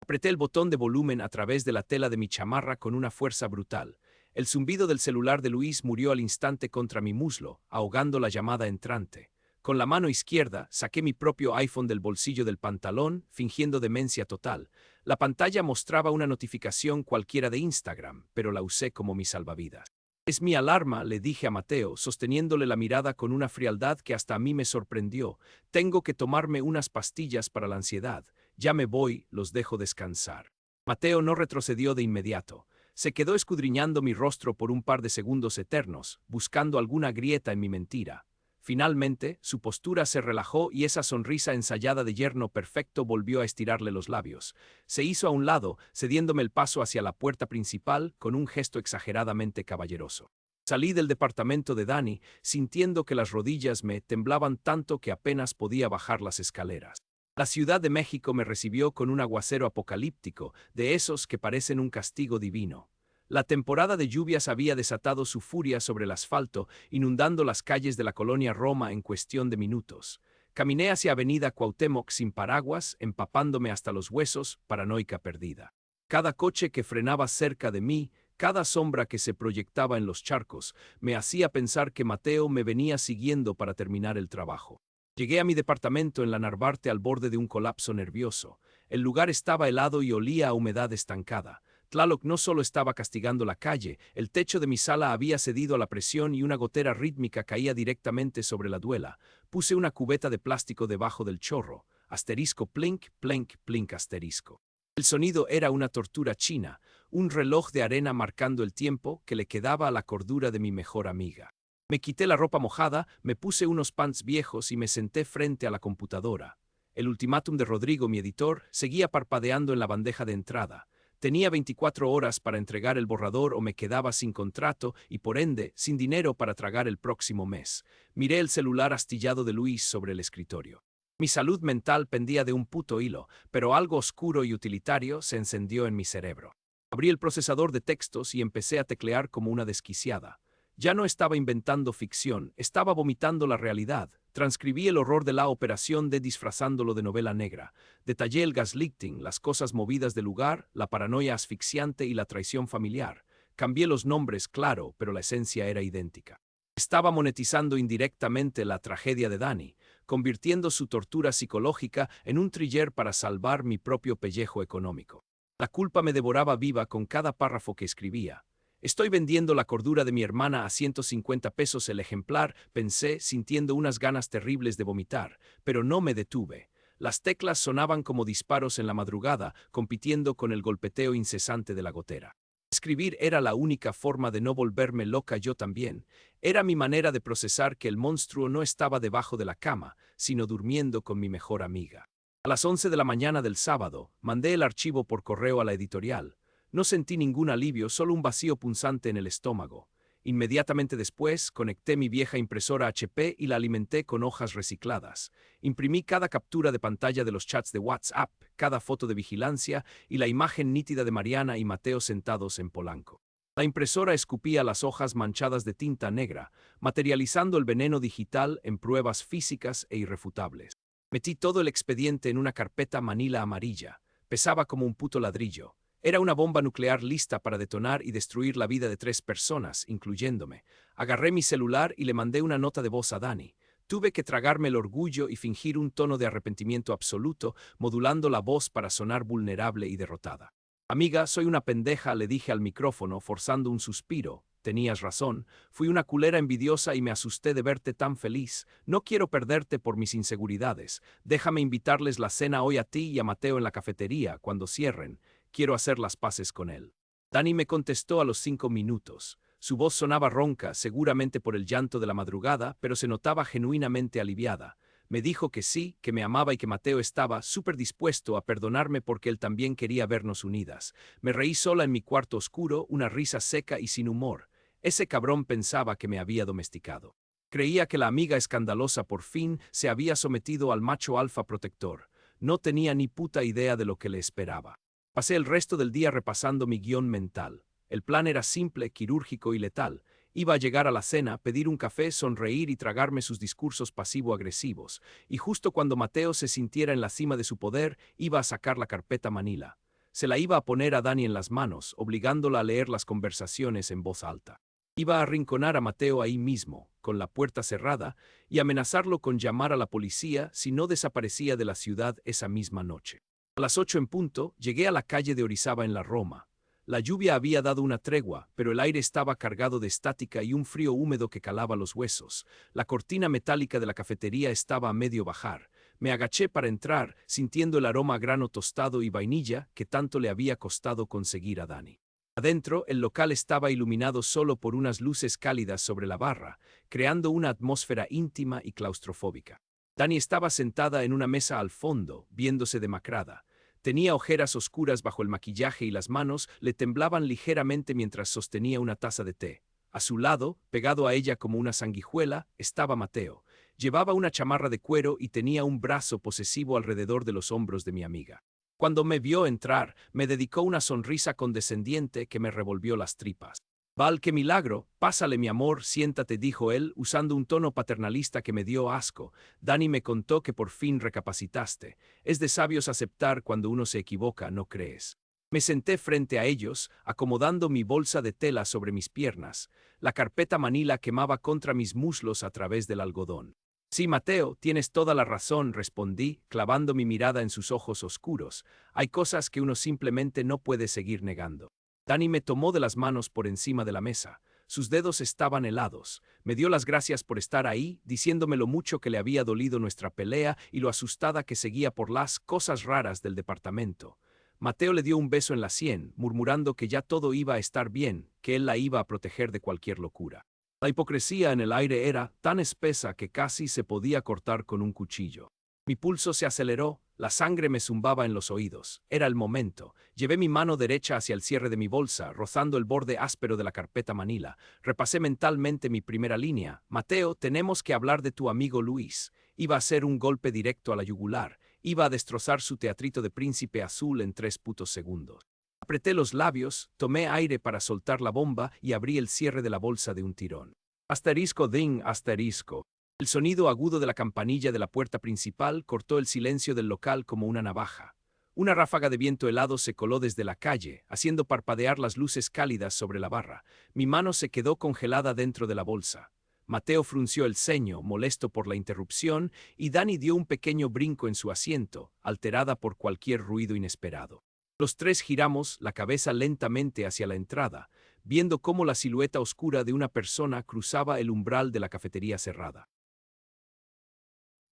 Apreté el botón de volumen a través de la tela de mi chamarra con una fuerza brutal. El zumbido del celular de Luis murió al instante contra mi muslo, ahogando la llamada entrante. Con la mano izquierda, saqué mi propio iPhone del bolsillo del pantalón, fingiendo demencia total. La pantalla mostraba una notificación cualquiera de Instagram, pero la usé como mi salvavidas. «Es mi alarma», le dije a Mateo, sosteniéndole la mirada con una frialdad que hasta a mí me sorprendió. «Tengo que tomarme unas pastillas para la ansiedad. Ya me voy, los dejo descansar». Mateo no retrocedió de inmediato. Se quedó escudriñando mi rostro por un par de segundos eternos, buscando alguna grieta en mi mentira. Finalmente, su postura se relajó y esa sonrisa ensayada de yerno perfecto volvió a estirarle los labios. Se hizo a un lado, cediéndome el paso hacia la puerta principal con un gesto exageradamente caballeroso. Salí del departamento de Dani, sintiendo que las rodillas me temblaban tanto que apenas podía bajar las escaleras. La Ciudad de México me recibió con un aguacero apocalíptico, de esos que parecen un castigo divino. La temporada de lluvias había desatado su furia sobre el asfalto, inundando las calles de la colonia Roma en cuestión de minutos. Caminé hacia Avenida Cuauhtémoc sin paraguas, empapándome hasta los huesos, paranoica perdida. Cada coche que frenaba cerca de mí, cada sombra que se proyectaba en los charcos, me hacía pensar que Mateo me venía siguiendo para terminar el trabajo. Llegué a mi departamento en la Narvarte al borde de un colapso nervioso. El lugar estaba helado y olía a humedad estancada. Tlaloc no solo estaba castigando la calle, el techo de mi sala había cedido a la presión y una gotera rítmica caía directamente sobre la duela. Puse una cubeta de plástico debajo del chorro. Asterisco plink, plink, plink asterisco. El sonido era una tortura china, un reloj de arena marcando el tiempo que le quedaba a la cordura de mi mejor amiga. Me quité la ropa mojada, me puse unos pants viejos y me senté frente a la computadora. El ultimátum de Rodrigo, mi editor, seguía parpadeando en la bandeja de entrada. Tenía 24 horas para entregar el borrador o me quedaba sin contrato y por ende sin dinero para tragar el próximo mes. Miré el celular astillado de Luis sobre el escritorio. Mi salud mental pendía de un puto hilo, pero algo oscuro y utilitario se encendió en mi cerebro. Abrí el procesador de textos y empecé a teclear como una desquiciada. Ya no estaba inventando ficción, estaba vomitando la realidad. Transcribí el horror de la operación D disfrazándolo de novela negra. Detallé el gaslighting, las cosas movidas del lugar, la paranoia asfixiante y la traición familiar. Cambié los nombres, claro, pero la esencia era idéntica. Estaba monetizando indirectamente la tragedia de Dani, convirtiendo su tortura psicológica en un thriller para salvar mi propio pellejo económico. La culpa me devoraba viva con cada párrafo que escribía. Estoy vendiendo la cordura de mi hermana a 150 pesos el ejemplar, pensé, sintiendo unas ganas terribles de vomitar, pero no me detuve. Las teclas sonaban como disparos en la madrugada, compitiendo con el golpeteo incesante de la gotera. Escribir era la única forma de no volverme loca yo también. Era mi manera de procesar que el monstruo no estaba debajo de la cama, sino durmiendo con mi mejor amiga. A las 11 de la mañana del sábado, mandé el archivo por correo a la editorial. No sentí ningún alivio, solo un vacío punzante en el estómago. Inmediatamente después, conecté mi vieja impresora HP y la alimenté con hojas recicladas. Imprimí cada captura de pantalla de los chats de WhatsApp, cada foto de vigilancia y la imagen nítida de Mariana y Mateo sentados en Polanco. La impresora escupía las hojas manchadas de tinta negra, materializando el veneno digital en pruebas físicas e irrefutables. Metí todo el expediente en una carpeta manila amarilla. Pesaba como un puto ladrillo. Era una bomba nuclear lista para detonar y destruir la vida de 3 personas, incluyéndome. Agarré mi celular y le mandé una nota de voz a Dani. Tuve que tragarme el orgullo y fingir un tono de arrepentimiento absoluto, modulando la voz para sonar vulnerable y derrotada. Amiga, soy una pendeja, le dije al micrófono, forzando un suspiro. Tenías razón, fui una culera envidiosa y me asusté de verte tan feliz. No quiero perderte por mis inseguridades. Déjame invitarles la cena hoy a ti y a Mateo en la cafetería, cuando cierren. Quiero hacer las paces con él. Dani me contestó a los 5 minutos. Su voz sonaba ronca, seguramente por el llanto de la madrugada, pero se notaba genuinamente aliviada. Me dijo que sí, que me amaba y que Mateo estaba súper dispuesto a perdonarme porque él también quería vernos unidas. Me reí sola en mi cuarto oscuro, una risa seca y sin humor. Ese cabrón pensaba que me había domesticado. Creía que la amiga escandalosa por fin se había sometido al macho alfa protector. No tenía ni puta idea de lo que le esperaba. Pasé el resto del día repasando mi guión mental. El plan era simple, quirúrgico y letal. Iba a llegar a la cena, pedir un café, sonreír y tragarme sus discursos pasivo-agresivos. Y justo cuando Mateo se sintiera en la cima de su poder, iba a sacar la carpeta manila. Se la iba a poner a Dani en las manos, obligándola a leer las conversaciones en voz alta. Iba a arrinconar a Mateo ahí mismo, con la puerta cerrada, y amenazarlo con llamar a la policía si no desaparecía de la ciudad esa misma noche. A las 8 en punto, llegué a la calle de Orizaba en la Roma. La lluvia había dado una tregua, pero el aire estaba cargado de estática y un frío húmedo que calaba los huesos. La cortina metálica de la cafetería estaba a medio bajar. Me agaché para entrar, sintiendo el aroma a grano tostado y vainilla que tanto le había costado conseguir a Dani. Adentro, el local estaba iluminado solo por unas luces cálidas sobre la barra, creando una atmósfera íntima y claustrofóbica. Dani estaba sentada en una mesa al fondo, viéndose demacrada. Tenía ojeras oscuras bajo el maquillaje y las manos le temblaban ligeramente mientras sostenía una taza de té. A su lado, pegado a ella como una sanguijuela, estaba Mateo. Llevaba una chamarra de cuero y tenía un brazo posesivo alrededor de los hombros de mi amiga. Cuando me vio entrar, me dedicó una sonrisa condescendiente que me revolvió las tripas. «Val, qué milagro, pásale mi amor, siéntate», dijo él, usando un tono paternalista que me dio asco. «Dani me contó que por fin recapacitaste. Es de sabios aceptar cuando uno se equivoca, ¿no crees?». Me senté frente a ellos, acomodando mi bolsa de tela sobre mis piernas. La carpeta manila quemaba contra mis muslos a través del algodón. «Sí, Mateo, tienes toda la razón», respondí, clavando mi mirada en sus ojos oscuros. «Hay cosas que uno simplemente no puede seguir negando». Dani me tomó de las manos por encima de la mesa. Sus dedos estaban helados. Me dio las gracias por estar ahí, diciéndome lo mucho que le había dolido nuestra pelea y lo asustada que seguía por las cosas raras del departamento. Mateo le dio un beso en la sien, murmurando que ya todo iba a estar bien, que él la iba a proteger de cualquier locura. La hipocresía en el aire era tan espesa que casi se podía cortar con un cuchillo. Mi pulso se aceleró, la sangre me zumbaba en los oídos. Era el momento. Llevé mi mano derecha hacia el cierre de mi bolsa, rozando el borde áspero de la carpeta manila. Repasé mentalmente mi primera línea. «Mateo, tenemos que hablar de tu amigo Luis». Iba a ser un golpe directo a la yugular. Iba a destrozar su teatrito de príncipe azul en 3 putos segundos. Apreté los labios, tomé aire para soltar la bomba y abrí el cierre de la bolsa de un tirón. Asterisco ding, asterisco. El sonido agudo de la campanilla de la puerta principal cortó el silencio del local como una navaja. Una ráfaga de viento helado se coló desde la calle, haciendo parpadear las luces cálidas sobre la barra. Mi mano se quedó congelada dentro de la bolsa. Mateo frunció el ceño, molesto por la interrupción, y Dani dio un pequeño brinco en su asiento, alterada por cualquier ruido inesperado. Los 3 giramos la cabeza lentamente hacia la entrada, viendo cómo la silueta oscura de una persona cruzaba el umbral de la cafetería cerrada.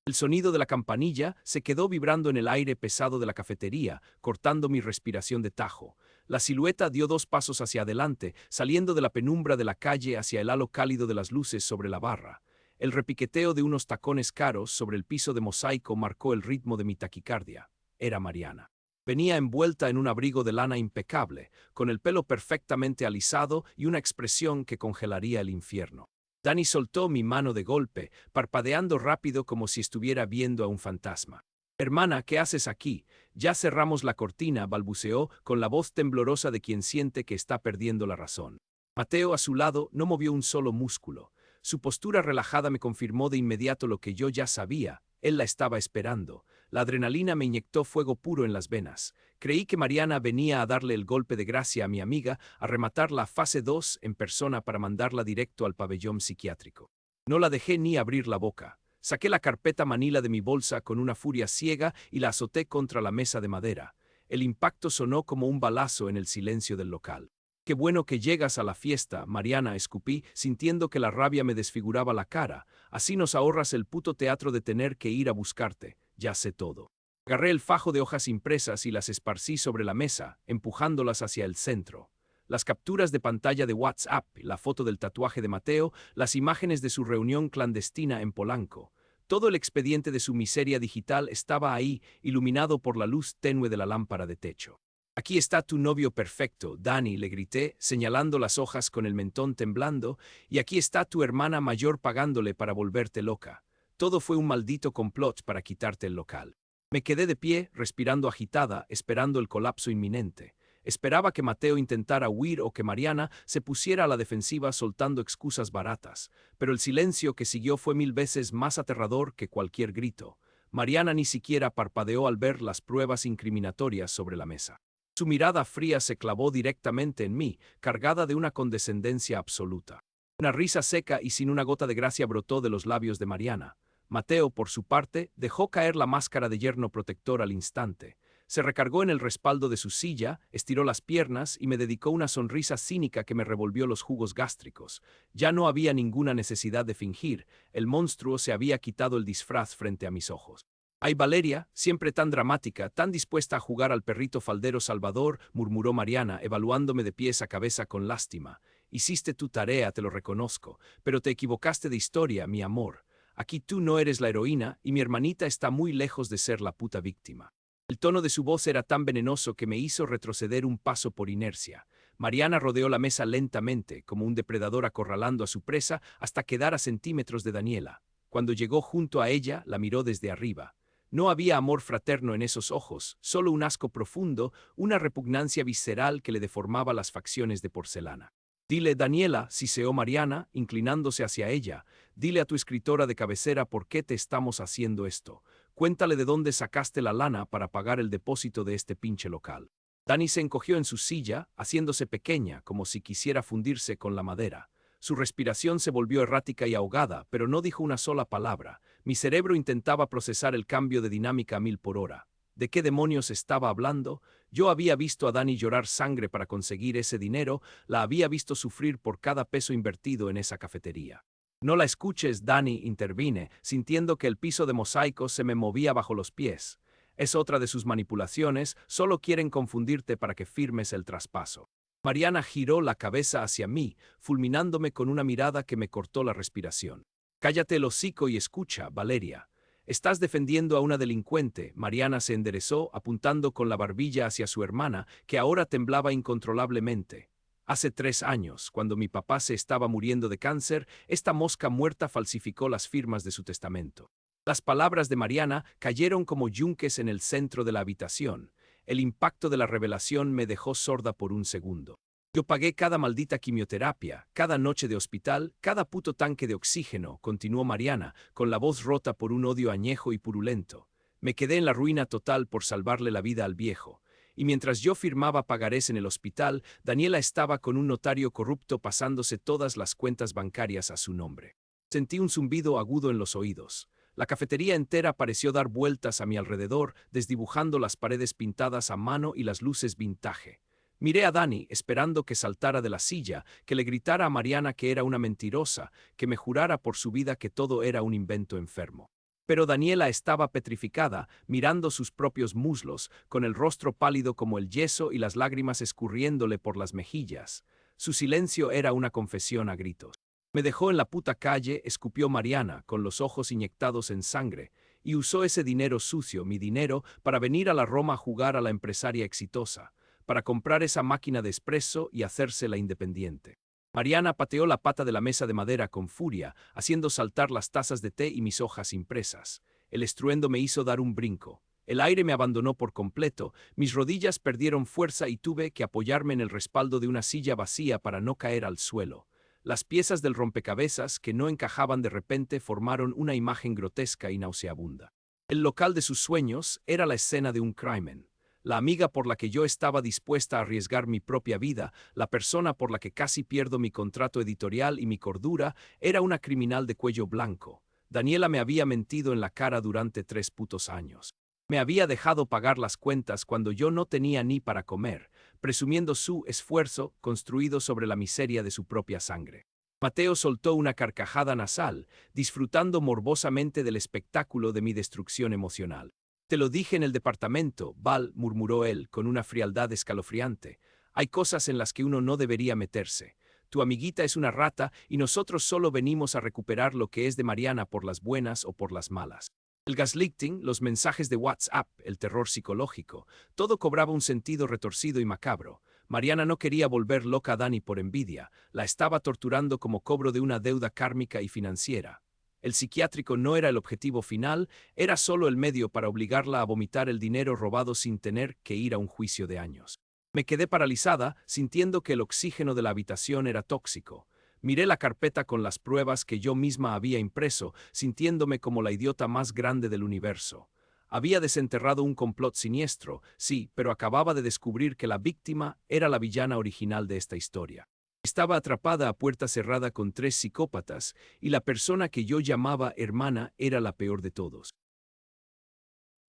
El sonido de la campanilla se quedó vibrando en el aire pesado de la cafetería, cortando mi respiración de tajo. La silueta dio 2 pasos hacia adelante, saliendo de la penumbra de la calle hacia el halo cálido de las luces sobre la barra. El repiqueteo de unos tacones caros sobre el piso de mosaico marcó el ritmo de mi taquicardia. Era Mariana. Venía envuelta en un abrigo de lana impecable, con el pelo perfectamente alisado y una expresión que congelaría el infierno. Dani soltó mi mano de golpe, parpadeando rápido como si estuviera viendo a un fantasma. «Hermana, ¿qué haces aquí? Ya cerramos la cortina», balbuceó, con la voz temblorosa de quien siente que está perdiendo la razón. Mateo, a su lado, no movió un solo músculo. Su postura relajada me confirmó de inmediato lo que yo ya sabía. Él la estaba esperando. La adrenalina me inyectó fuego puro en las venas. Creí que Mariana venía a darle el golpe de gracia a mi amiga, a rematar la fase 2 en persona para mandarla directo al pabellón psiquiátrico. No la dejé ni abrir la boca. Saqué la carpeta manila de mi bolsa con una furia ciega y la azoté contra la mesa de madera. El impacto sonó como un balazo en el silencio del local. «Qué bueno que llegas a la fiesta, Mariana», escupí, sintiendo que la rabia me desfiguraba la cara. «Así nos ahorras el puto teatro de tener que ir a buscarte. Ya sé todo». Agarré el fajo de hojas impresas y las esparcí sobre la mesa, empujándolas hacia el centro. Las capturas de pantalla de WhatsApp, la foto del tatuaje de Mateo, las imágenes de su reunión clandestina en Polanco. Todo el expediente de su miseria digital estaba ahí, iluminado por la luz tenue de la lámpara de techo. «Aquí está tu novio perfecto, Dani», le grité, señalando las hojas con el mentón temblando, «y aquí está tu hermana mayor pagándole para volverte loca. Todo fue un maldito complot para quitarte el local». Me quedé de pie, respirando agitada, esperando el colapso inminente. Esperaba que Mateo intentara huir o que Mariana se pusiera a la defensiva soltando excusas baratas, pero el silencio que siguió fue 1000 veces más aterrador que cualquier grito. Mariana ni siquiera parpadeó al ver las pruebas incriminatorias sobre la mesa. Su mirada fría se clavó directamente en mí, cargada de una condescendencia absoluta. Una risa seca y sin una gota de gracia brotó de los labios de Mariana. Mateo, por su parte, dejó caer la máscara de yerno protector al instante. Se recargó en el respaldo de su silla, estiró las piernas y me dedicó una sonrisa cínica que me revolvió los jugos gástricos. Ya no había ninguna necesidad de fingir, el monstruo se había quitado el disfraz frente a mis ojos. «Ay, Valeria, siempre tan dramática, tan dispuesta a jugar al perrito faldero Salvador», murmuró Mariana, evaluándome de pies a cabeza con lástima. «Hiciste tu tarea, te lo reconozco, pero te equivocaste de historia, mi amor. Aquí tú no eres la heroína y mi hermanita está muy lejos de ser la puta víctima». El tono de su voz era tan venenoso que me hizo retroceder un paso por inercia. Mariana rodeó la mesa lentamente, como un depredador acorralando a su presa, hasta quedar a centímetros de Daniela. Cuando llegó junto a ella, la miró desde arriba. No había amor fraterno en esos ojos, solo un asco profundo, una repugnancia visceral que le deformaba las facciones de porcelana. «Dile, Daniela», siseó Mariana, inclinándose hacia ella, «dile a tu escritora de cabecera por qué te estamos haciendo esto. Cuéntale de dónde sacaste la lana para pagar el depósito de este pinche local». Dani se encogió en su silla, haciéndose pequeña, como si quisiera fundirse con la madera. Su respiración se volvió errática y ahogada, pero no dijo una sola palabra. Mi cerebro intentaba procesar el cambio de dinámica a 1000 por hora. ¿De qué demonios estaba hablando? Yo había visto a Dani llorar sangre para conseguir ese dinero, la había visto sufrir por cada peso invertido en esa cafetería. «No la escuches», Dani, intervine, sintiendo que el piso de mosaico se me movía bajo los pies. «Es otra de sus manipulaciones, solo quieren confundirte para que firmes el traspaso». Mariana giró la cabeza hacia mí, fulminándome con una mirada que me cortó la respiración. «Cállate el hocico y escucha, Valeria. Estás defendiendo a una delincuente». Mariana se enderezó, apuntando con la barbilla hacia su hermana, que ahora temblaba incontrolablemente. «Hace 3 años, cuando mi papá se estaba muriendo de cáncer, esta mosca muerta falsificó las firmas de su testamento». Las palabras de Mariana cayeron como yunques en el centro de la habitación. El impacto de la revelación me dejó sorda por un segundo. «Yo pagué cada maldita quimioterapia, cada noche de hospital, cada puto tanque de oxígeno», continuó Mariana, con la voz rota por un odio añejo y purulento. «Me quedé en la ruina total por salvarle la vida al viejo. Y mientras yo firmaba pagarés en el hospital, Daniela estaba con un notario corrupto pasándose todas las cuentas bancarias a su nombre». Sentí un zumbido agudo en los oídos. La cafetería entera pareció dar vueltas a mi alrededor, desdibujando las paredes pintadas a mano y las luces vintage. Miré a Dani, esperando que saltara de la silla, que le gritara a Mariana que era una mentirosa, que me jurara por su vida que todo era un invento enfermo. Pero Daniela estaba petrificada, mirando sus propios muslos, con el rostro pálido como el yeso y las lágrimas escurriéndole por las mejillas. Su silencio era una confesión a gritos. Me dejó en la puta calle, escupió Mariana, con los ojos inyectados en sangre, y usó ese dinero sucio, mi dinero, para venir a la Roma a jugar a la empresaria exitosa, para comprar esa máquina de espresso y hacérsela independiente. Mariana pateó la pata de la mesa de madera con furia, haciendo saltar las tazas de té y mis hojas impresas. El estruendo me hizo dar un brinco. El aire me abandonó por completo, mis rodillas perdieron fuerza y tuve que apoyarme en el respaldo de una silla vacía para no caer al suelo. Las piezas del rompecabezas que no encajaban de repente formaron una imagen grotesca y nauseabunda. El local de sus sueños era la escena de un crimen. La amiga por la que yo estaba dispuesta a arriesgar mi propia vida, la persona por la que casi pierdo mi contrato editorial y mi cordura, era una criminal de cuello blanco. Daniela me había mentido en la cara durante 3 putos años. Me había dejado pagar las cuentas cuando yo no tenía ni para comer, presumiendo su esfuerzo construido sobre la miseria de su propia sangre. Mateo soltó una carcajada nasal, disfrutando morbosamente del espectáculo de mi destrucción emocional. Te lo dije en el departamento, Val, murmuró él, con una frialdad escalofriante. Hay cosas en las que uno no debería meterse. Tu amiguita es una rata y nosotros solo venimos a recuperar lo que es de Mariana por las buenas o por las malas. El gaslighting, los mensajes de WhatsApp, el terror psicológico, todo cobraba un sentido retorcido y macabro. Mariana no quería volver loca a Dani por envidia, la estaba torturando como cobro de una deuda kármica y financiera. El psiquiátrico no era el objetivo final, era solo el medio para obligarla a vomitar el dinero robado sin tener que ir a un juicio de años. Me quedé paralizada, sintiendo que el oxígeno de la habitación era tóxico. Miré la carpeta con las pruebas que yo misma había impreso, sintiéndome como la idiota más grande del universo. Había desenterrado un complot siniestro, sí, pero acababa de descubrir que la víctima era la villana original de esta historia. Estaba atrapada a puerta cerrada con 3 psicópatas, y la persona que yo llamaba hermana era la peor de todos.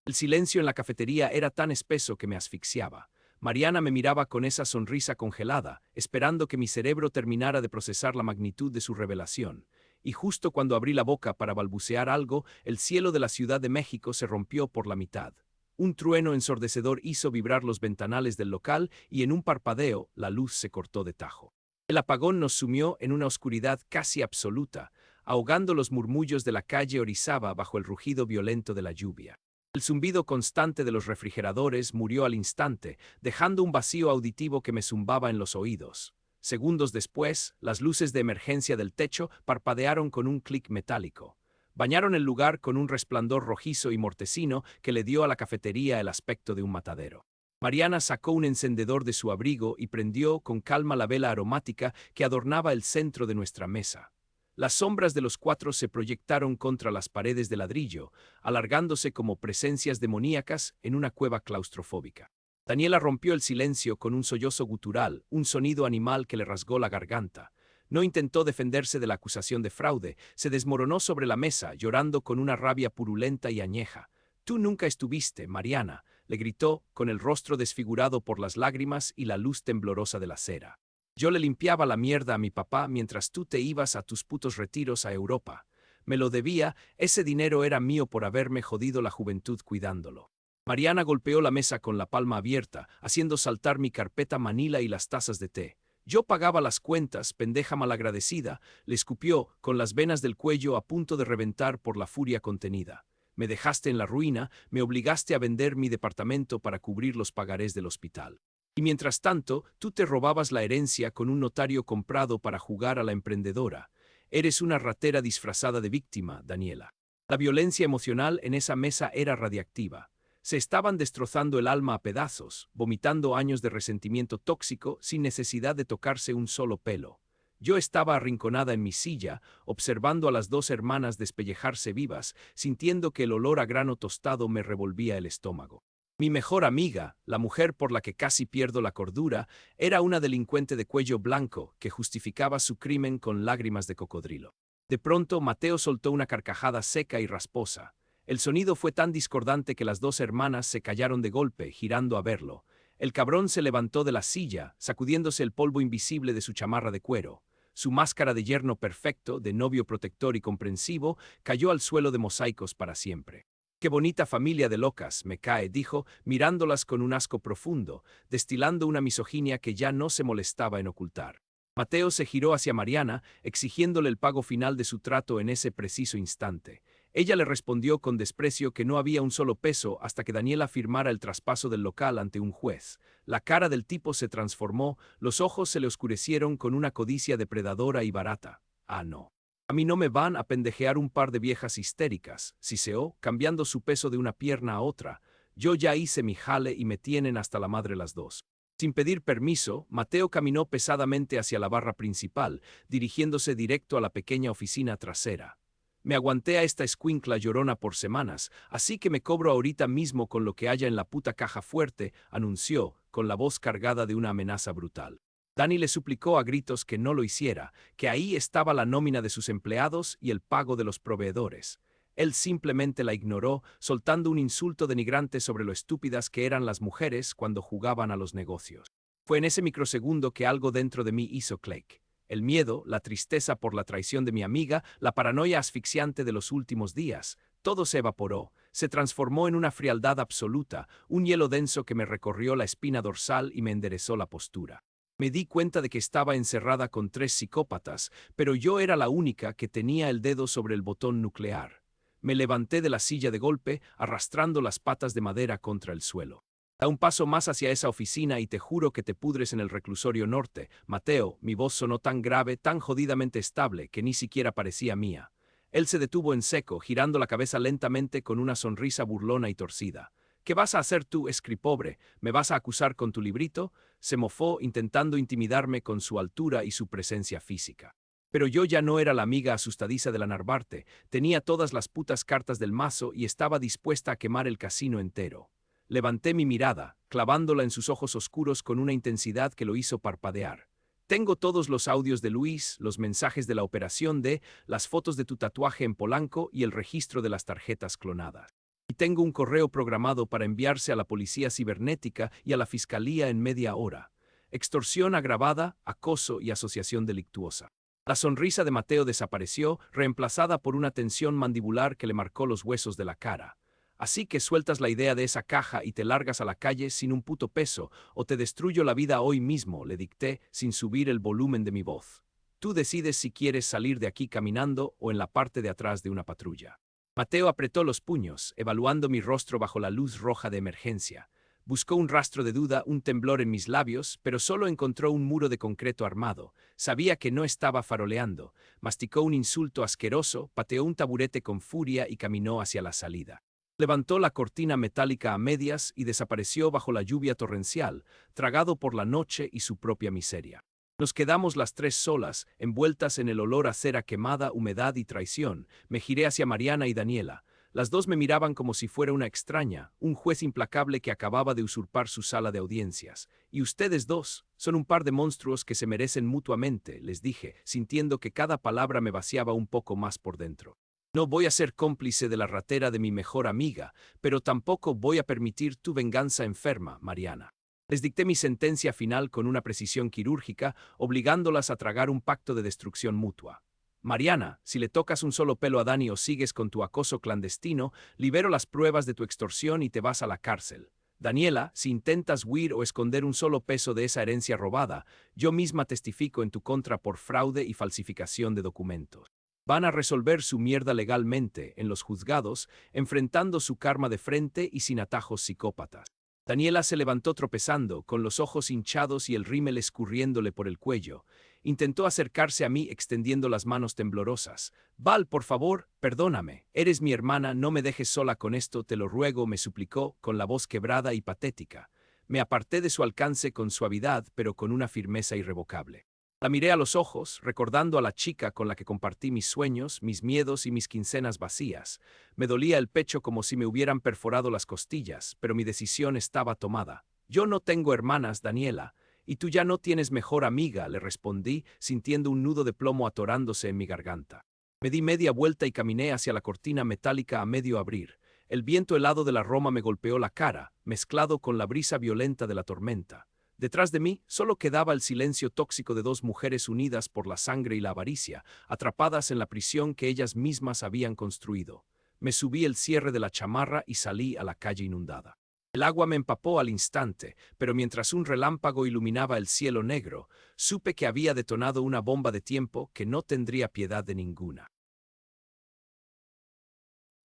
El silencio en la cafetería era tan espeso que me asfixiaba. Mariana me miraba con esa sonrisa congelada, esperando que mi cerebro terminara de procesar la magnitud de su revelación. Y justo cuando abrí la boca para balbucear algo, el cielo de la Ciudad de México se rompió por la mitad. Un trueno ensordecedor hizo vibrar los ventanales del local y en un parpadeo la luz se cortó de tajo. El apagón nos sumió en una oscuridad casi absoluta, ahogando los murmullos de la calle Orizaba bajo el rugido violento de la lluvia. El zumbido constante de los refrigeradores murió al instante, dejando un vacío auditivo que me zumbaba en los oídos. Segundos después, las luces de emergencia del techo parpadearon con un clic metálico. Bañaron el lugar con un resplandor rojizo y mortecino que le dio a la cafetería el aspecto de un matadero. Mariana sacó un encendedor de su abrigo y prendió con calma la vela aromática que adornaba el centro de nuestra mesa. Las sombras de los 4 se proyectaron contra las paredes de ladrillo, alargándose como presencias demoníacas en una cueva claustrofóbica. Daniela rompió el silencio con un sollozo gutural, un sonido animal que le rasgó la garganta. No intentó defenderse de la acusación de fraude, se desmoronó sobre la mesa, llorando con una rabia purulenta y añeja. «Tú nunca estuviste, Mariana», le gritó, con el rostro desfigurado por las lágrimas y la luz temblorosa de la cera. «Yo le limpiaba la mierda a mi papá mientras tú te ibas a tus putos retiros a Europa. Me lo debía, ese dinero era mío por haberme jodido la juventud cuidándolo». Mariana golpeó la mesa con la palma abierta, haciendo saltar mi carpeta manila y las tazas de té. «Yo pagaba las cuentas, pendeja malagradecida», le escupió, con las venas del cuello a punto de reventar por la furia contenida. «Me dejaste en la ruina, me obligaste a vender mi departamento para cubrir los pagarés del hospital. Y mientras tanto, tú te robabas la herencia con un notario comprado para jugar a la emprendedora. Eres una ratera disfrazada de víctima, Daniela». La violencia emocional en esa mesa era radiactiva. Se estaban destrozando el alma a pedazos, vomitando años de resentimiento tóxico sin necesidad de tocarse un solo pelo. Yo estaba arrinconada en mi silla, observando a las 2 hermanas despellejarse vivas, sintiendo que el olor a grano tostado me revolvía el estómago. Mi mejor amiga, la mujer por la que casi pierdo la cordura, era una delincuente de cuello blanco que justificaba su crimen con lágrimas de cocodrilo. De pronto, Mateo soltó una carcajada seca y rasposa. El sonido fue tan discordante que las 2 hermanas se callaron de golpe, girando a verlo. El cabrón se levantó de la silla, sacudiéndose el polvo invisible de su chamarra de cuero. Su máscara de yerno perfecto, de novio protector y comprensivo, cayó al suelo de mosaicos para siempre. «Qué bonita familia de locas», me cae, dijo, mirándolas con un asco profundo, destilando una misoginia que ya no se molestaba en ocultar. Mateo se giró hacia Mariana, exigiéndole el pago final de su trato en ese preciso instante. Ella le respondió con desprecio que no había un solo peso hasta que Daniela firmara el traspaso del local ante un juez. La cara del tipo se transformó, los ojos se le oscurecieron con una codicia depredadora y barata. Ah, no. A mí no me van a pendejear un par de viejas histéricas, siseó, cambiando su peso de una pierna a otra. Yo ya hice mi jale y me tienen hasta la madre las dos. Sin pedir permiso, Mateo caminó pesadamente hacia la barra principal, dirigiéndose directo a la pequeña oficina trasera. Me aguanté a esta escuincla llorona por semanas, así que me cobro ahorita mismo con lo que haya en la puta caja fuerte, anunció, con la voz cargada de una amenaza brutal. Dani le suplicó a gritos que no lo hiciera, que ahí estaba la nómina de sus empleados y el pago de los proveedores. Él simplemente la ignoró, soltando un insulto denigrante sobre lo estúpidas que eran las mujeres cuando jugaban a los negocios. Fue en ese microsegundo que algo dentro de mí hizo clic. El miedo, la tristeza por la traición de mi amiga, la paranoia asfixiante de los últimos días, todo se evaporó, se transformó en una frialdad absoluta, un hielo denso que me recorrió la espina dorsal y me enderezó la postura. Me di cuenta de que estaba encerrada con 3 psicópatas, pero yo era la única que tenía el dedo sobre el botón nuclear. Me levanté de la silla de golpe, arrastrando las patas de madera contra el suelo. Da un paso más hacia esa oficina y te juro que te pudres en el reclusorio norte. Mateo, mi voz sonó tan grave, tan jodidamente estable, que ni siquiera parecía mía. Él se detuvo en seco, girando la cabeza lentamente con una sonrisa burlona y torcida. ¿Qué vas a hacer tú, escripobre? ¿Me vas a acusar con tu librito? Se mofó, intentando intimidarme con su altura y su presencia física. Pero yo ya no era la amiga asustadiza de la Narvarte, tenía todas las putas cartas del mazo y estaba dispuesta a quemar el casino entero. Levanté mi mirada, clavándola en sus ojos oscuros con una intensidad que lo hizo parpadear. Tengo todos los audios de Luis, los mensajes de la operación D, las fotos de tu tatuaje en Polanco y el registro de las tarjetas clonadas. Y tengo un correo programado para enviarse a la policía cibernética y a la fiscalía en media hora. Extorsión agravada, acoso y asociación delictuosa. La sonrisa de Mateo desapareció, reemplazada por una tensión mandibular que le marcó los huesos de la cara. Así que sueltas la idea de esa caja y te largas a la calle sin un puto peso, o te destruyo la vida hoy mismo, le dicté, sin subir el volumen de mi voz. Tú decides si quieres salir de aquí caminando o en la parte de atrás de una patrulla. Mateo apretó los puños, evaluando mi rostro bajo la luz roja de emergencia. Buscó un rastro de duda, un temblor en mis labios, pero solo encontró un muro de concreto armado. Sabía que no estaba faroleando. Masticó un insulto asqueroso, pateó un taburete con furia y caminó hacia la salida. Levantó la cortina metálica a medias y desapareció bajo la lluvia torrencial, tragado por la noche y su propia miseria. Nos quedamos las 3 solas, envueltas en el olor a cera quemada, humedad y traición. Me giré hacia Mariana y Daniela. Las dos me miraban como si fuera una extraña, un juez implacable que acababa de usurpar su sala de audiencias. Y ustedes dos, son un par de monstruos que se merecen mutuamente, les dije, sintiendo que cada palabra me vaciaba un poco más por dentro. No voy a ser cómplice de la ratera de mi mejor amiga, pero tampoco voy a permitir tu venganza enferma, Mariana. Les dicté mi sentencia final con una precisión quirúrgica, obligándolas a tragar un pacto de destrucción mutua. Mariana, si le tocas un solo pelo a Dani o sigues con tu acoso clandestino, libero las pruebas de tu extorsión y te vas a la cárcel. Daniela, si intentas huir o esconder un solo peso de esa herencia robada, yo misma testifico en tu contra por fraude y falsificación de documentos. Van a resolver su mierda legalmente, en los juzgados, enfrentando su karma de frente y sin atajos psicópatas. Daniela se levantó tropezando, con los ojos hinchados y el rímel escurriéndole por el cuello. Intentó acercarse a mí extendiendo las manos temblorosas. Val, por favor, perdóname. Eres mi hermana, no me dejes sola con esto, te lo ruego, me suplicó, con la voz quebrada y patética. Me aparté de su alcance con suavidad, pero con una firmeza irrevocable. La miré a los ojos, recordando a la chica con la que compartí mis sueños, mis miedos y mis quincenas vacías. Me dolía el pecho como si me hubieran perforado las costillas, pero mi decisión estaba tomada. Yo no tengo hermanas, Daniela, y tú ya no tienes mejor amiga, le respondí, sintiendo un nudo de plomo atorándose en mi garganta. Me di media vuelta y caminé hacia la cortina metálica a medio abrir. El viento helado de la Roma me golpeó la cara, mezclado con la brisa violenta de la tormenta. Detrás de mí solo quedaba el silencio tóxico de 2 mujeres unidas por la sangre y la avaricia, atrapadas en la prisión que ellas mismas habían construido. Me subí el cierre de la chamarra y salí a la calle inundada. El agua me empapó al instante, pero mientras un relámpago iluminaba el cielo negro, supe que había detonado una bomba de tiempo que no tendría piedad de ninguna.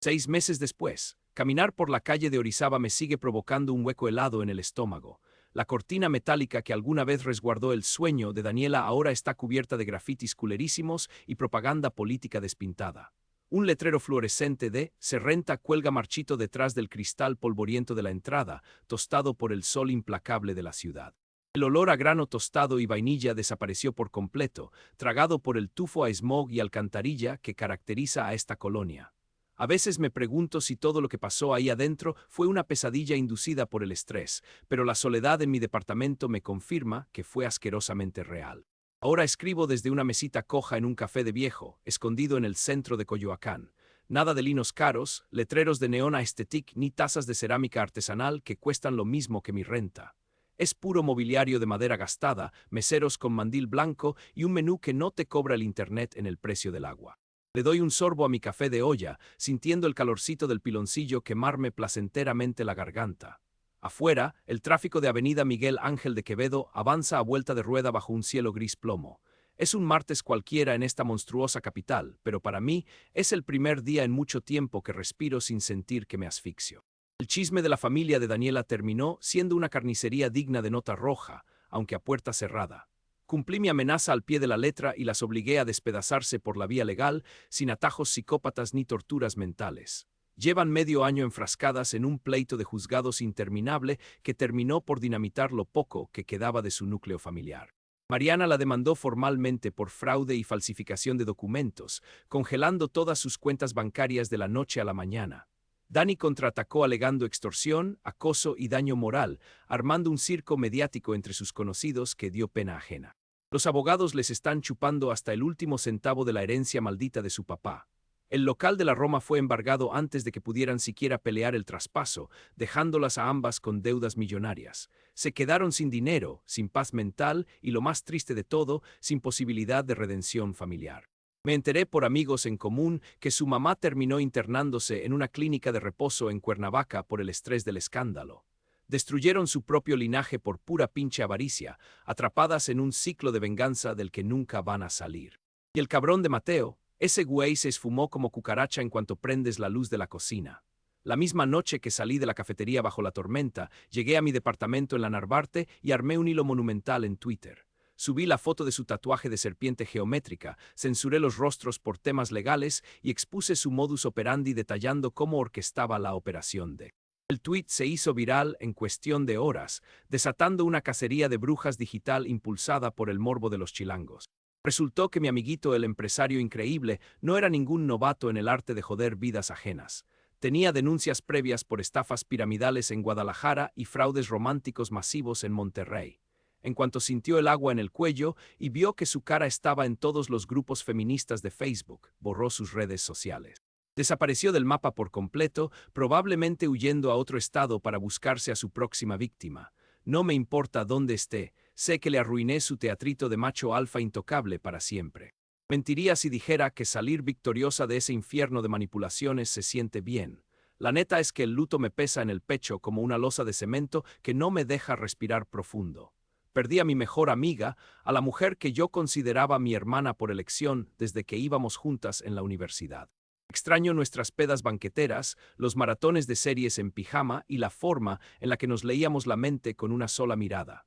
6 meses después, caminar por la calle de Orizaba me sigue provocando un hueco helado en el estómago. La cortina metálica que alguna vez resguardó el sueño de Daniela ahora está cubierta de grafitis culerísimos y propaganda política despintada. Un letrero fluorescente de "Se renta" cuelga marchito detrás del cristal polvoriento de la entrada, tostado por el sol implacable de la ciudad. El olor a grano tostado y vainilla desapareció por completo, tragado por el tufo a smog y alcantarilla que caracteriza a esta colonia. A veces me pregunto si todo lo que pasó ahí adentro fue una pesadilla inducida por el estrés, pero la soledad en mi departamento me confirma que fue asquerosamente real. Ahora escribo desde una mesita coja en un café de viejo, escondido en el centro de Coyoacán. Nada de linos caros, letreros de neón aesthetic ni tazas de cerámica artesanal que cuestan lo mismo que mi renta. Es puro mobiliario de madera gastada, meseros con mandil blanco y un menú que no te cobra el internet en el precio del agua. Le doy un sorbo a mi café de olla, sintiendo el calorcito del piloncillo quemarme placenteramente la garganta. Afuera, el tráfico de Avenida Miguel Ángel de Quevedo avanza a vuelta de rueda bajo un cielo gris plomo. Es un martes cualquiera en esta monstruosa capital, pero para mí es el primer día en mucho tiempo que respiro sin sentir que me asfixio. El chisme de la familia de Daniela terminó siendo una carnicería digna de nota roja, aunque a puerta cerrada. Cumplí mi amenaza al pie de la letra y las obligué a despedazarse por la vía legal, sin atajos psicópatas ni torturas mentales. Llevan medio año enfrascadas en un pleito de juzgados interminable que terminó por dinamitar lo poco que quedaba de su núcleo familiar. Mariana la demandó formalmente por fraude y falsificación de documentos, congelando todas sus cuentas bancarias de la noche a la mañana. Dani contraatacó alegando extorsión, acoso y daño moral, armando un circo mediático entre sus conocidos que dio pena ajena. Los abogados les están chupando hasta el último centavo de la herencia maldita de su papá. El local de la Roma fue embargado antes de que pudieran siquiera pelear el traspaso, dejándolas a ambas con deudas millonarias. Se quedaron sin dinero, sin paz mental y, lo más triste de todo, sin posibilidad de redención familiar. Me enteré por amigos en común que su mamá terminó internándose en una clínica de reposo en Cuernavaca por el estrés del escándalo. Destruyeron su propio linaje por pura pinche avaricia, atrapadas en un ciclo de venganza del que nunca van a salir. Y el cabrón de Mateo, ese güey se esfumó como cucaracha en cuanto prendes la luz de la cocina. La misma noche que salí de la cafetería bajo la tormenta, llegué a mi departamento en la Narvarte y armé un hilo monumental en Twitter. Subí la foto de su tatuaje de serpiente geométrica, censuré los rostros por temas legales y expuse su modus operandi detallando cómo orquestaba la operación de. El tuit se hizo viral en cuestión de horas, desatando una cacería de brujas digital impulsada por el morbo de los chilangos. Resultó que mi amiguito el empresario increíble no era ningún novato en el arte de joder vidas ajenas. Tenía denuncias previas por estafas piramidales en Guadalajara y fraudes románticos masivos en Monterrey. En cuanto sintió el agua en el cuello y vio que su cara estaba en todos los grupos feministas de Facebook, borró sus redes sociales. Desapareció del mapa por completo, probablemente huyendo a otro estado para buscarse a su próxima víctima. No me importa dónde esté, sé que le arruiné su teatrito de macho alfa intocable para siempre. Mentiría si dijera que salir victoriosa de ese infierno de manipulaciones se siente bien. La neta es que el luto me pesa en el pecho como una losa de cemento que no me deja respirar profundo. Perdí a mi mejor amiga, a la mujer que yo consideraba mi hermana por elección desde que íbamos juntas en la universidad. Extraño nuestras pedas banqueteras, los maratones de series en pijama y la forma en la que nos leíamos la mente con una sola mirada.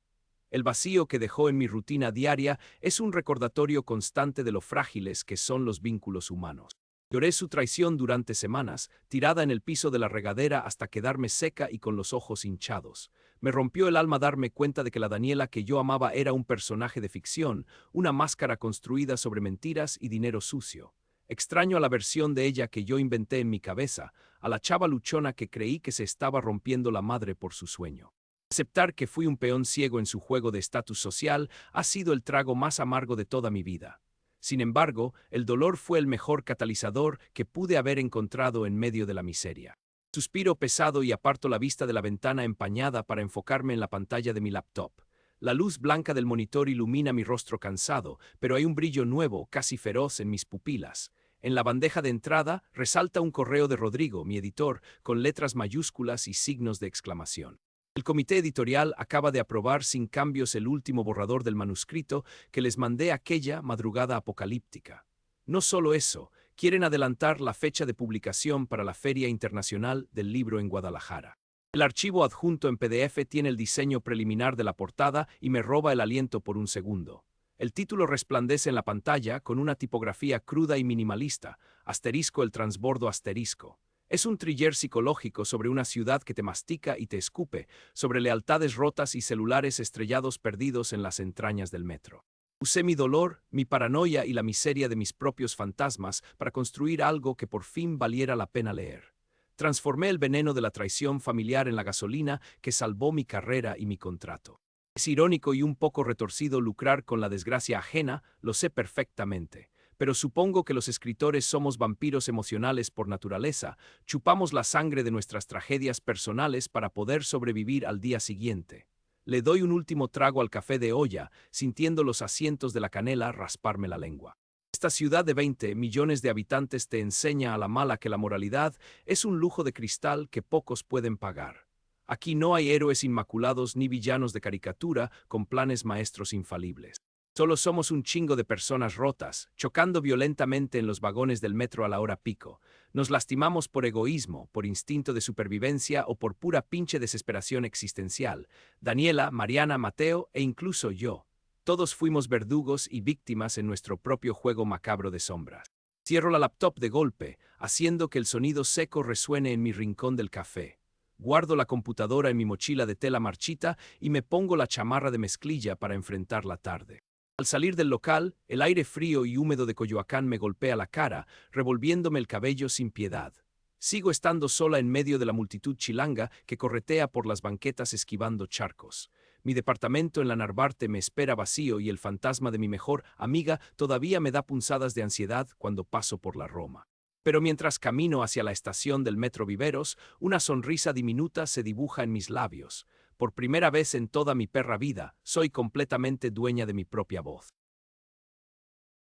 El vacío que dejó en mi rutina diaria es un recordatorio constante de lo frágiles que son los vínculos humanos. Lloré su traición durante semanas, tirada en el piso de la regadera hasta quedarme seca y con los ojos hinchados. Me rompió el alma darme cuenta de que la Daniela que yo amaba era un personaje de ficción, una máscara construida sobre mentiras y dinero sucio. Extraño a la versión de ella que yo inventé en mi cabeza, a la chava luchona que creí que se estaba rompiendo la madre por su sueño. Aceptar que fui un peón ciego en su juego de estatus social ha sido el trago más amargo de toda mi vida. Sin embargo, el dolor fue el mejor catalizador que pude haber encontrado en medio de la miseria. Suspiro pesado y aparto la vista de la ventana empañada para enfocarme en la pantalla de mi laptop. La luz blanca del monitor ilumina mi rostro cansado, pero hay un brillo nuevo, casi feroz, en mis pupilas. En la bandeja de entrada resalta un correo de Rodrigo, mi editor, con letras mayúsculas y signos de exclamación. El comité editorial acaba de aprobar sin cambios el último borrador del manuscrito que les mandé aquella madrugada apocalíptica. No solo eso, quieren adelantar la fecha de publicación para la Feria Internacional del Libro en Guadalajara. El archivo adjunto en PDF tiene el diseño preliminar de la portada y me roba el aliento por un segundo. El título resplandece en la pantalla con una tipografía cruda y minimalista, asterisco el transbordo asterisco. Es un thriller psicológico sobre una ciudad que te mastica y te escupe, sobre lealtades rotas y celulares estrellados perdidos en las entrañas del metro. Usé mi dolor, mi paranoia y la miseria de mis propios fantasmas para construir algo que por fin valiera la pena leer. Transformé el veneno de la traición familiar en la gasolina que salvó mi carrera y mi contrato. Es irónico y un poco retorcido lucrar con la desgracia ajena, lo sé perfectamente. Pero supongo que los escritores somos vampiros emocionales por naturaleza, chupamos la sangre de nuestras tragedias personales para poder sobrevivir al día siguiente. Le doy un último trago al café de olla, sintiendo los asientos de la canela rasparme la lengua. Esta ciudad de 20 millones de habitantes te enseña a la mala que la moralidad es un lujo de cristal que pocos pueden pagar. Aquí no hay héroes inmaculados ni villanos de caricatura con planes maestros infalibles. Solo somos un chingo de personas rotas, chocando violentamente en los vagones del metro a la hora pico. Nos lastimamos por egoísmo, por instinto de supervivencia o por pura pinche desesperación existencial. Daniela, Mariana, Mateo e incluso yo. Todos fuimos verdugos y víctimas en nuestro propio juego macabro de sombras. Cierro la laptop de golpe, haciendo que el sonido seco resuene en mi rincón del café. Guardo la computadora en mi mochila de tela marchita y me pongo la chamarra de mezclilla para enfrentar la tarde. Al salir del local, el aire frío y húmedo de Coyoacán me golpea la cara, revolviéndome el cabello sin piedad. Sigo estando sola en medio de la multitud chilanga que corretea por las banquetas esquivando charcos. Mi departamento en la Narvarte me espera vacío y el fantasma de mi mejor amiga todavía me da punzadas de ansiedad cuando paso por la Roma. Pero mientras camino hacia la estación del Metro Viveros, una sonrisa diminuta se dibuja en mis labios. Por primera vez en toda mi perra vida, soy completamente dueña de mi propia voz.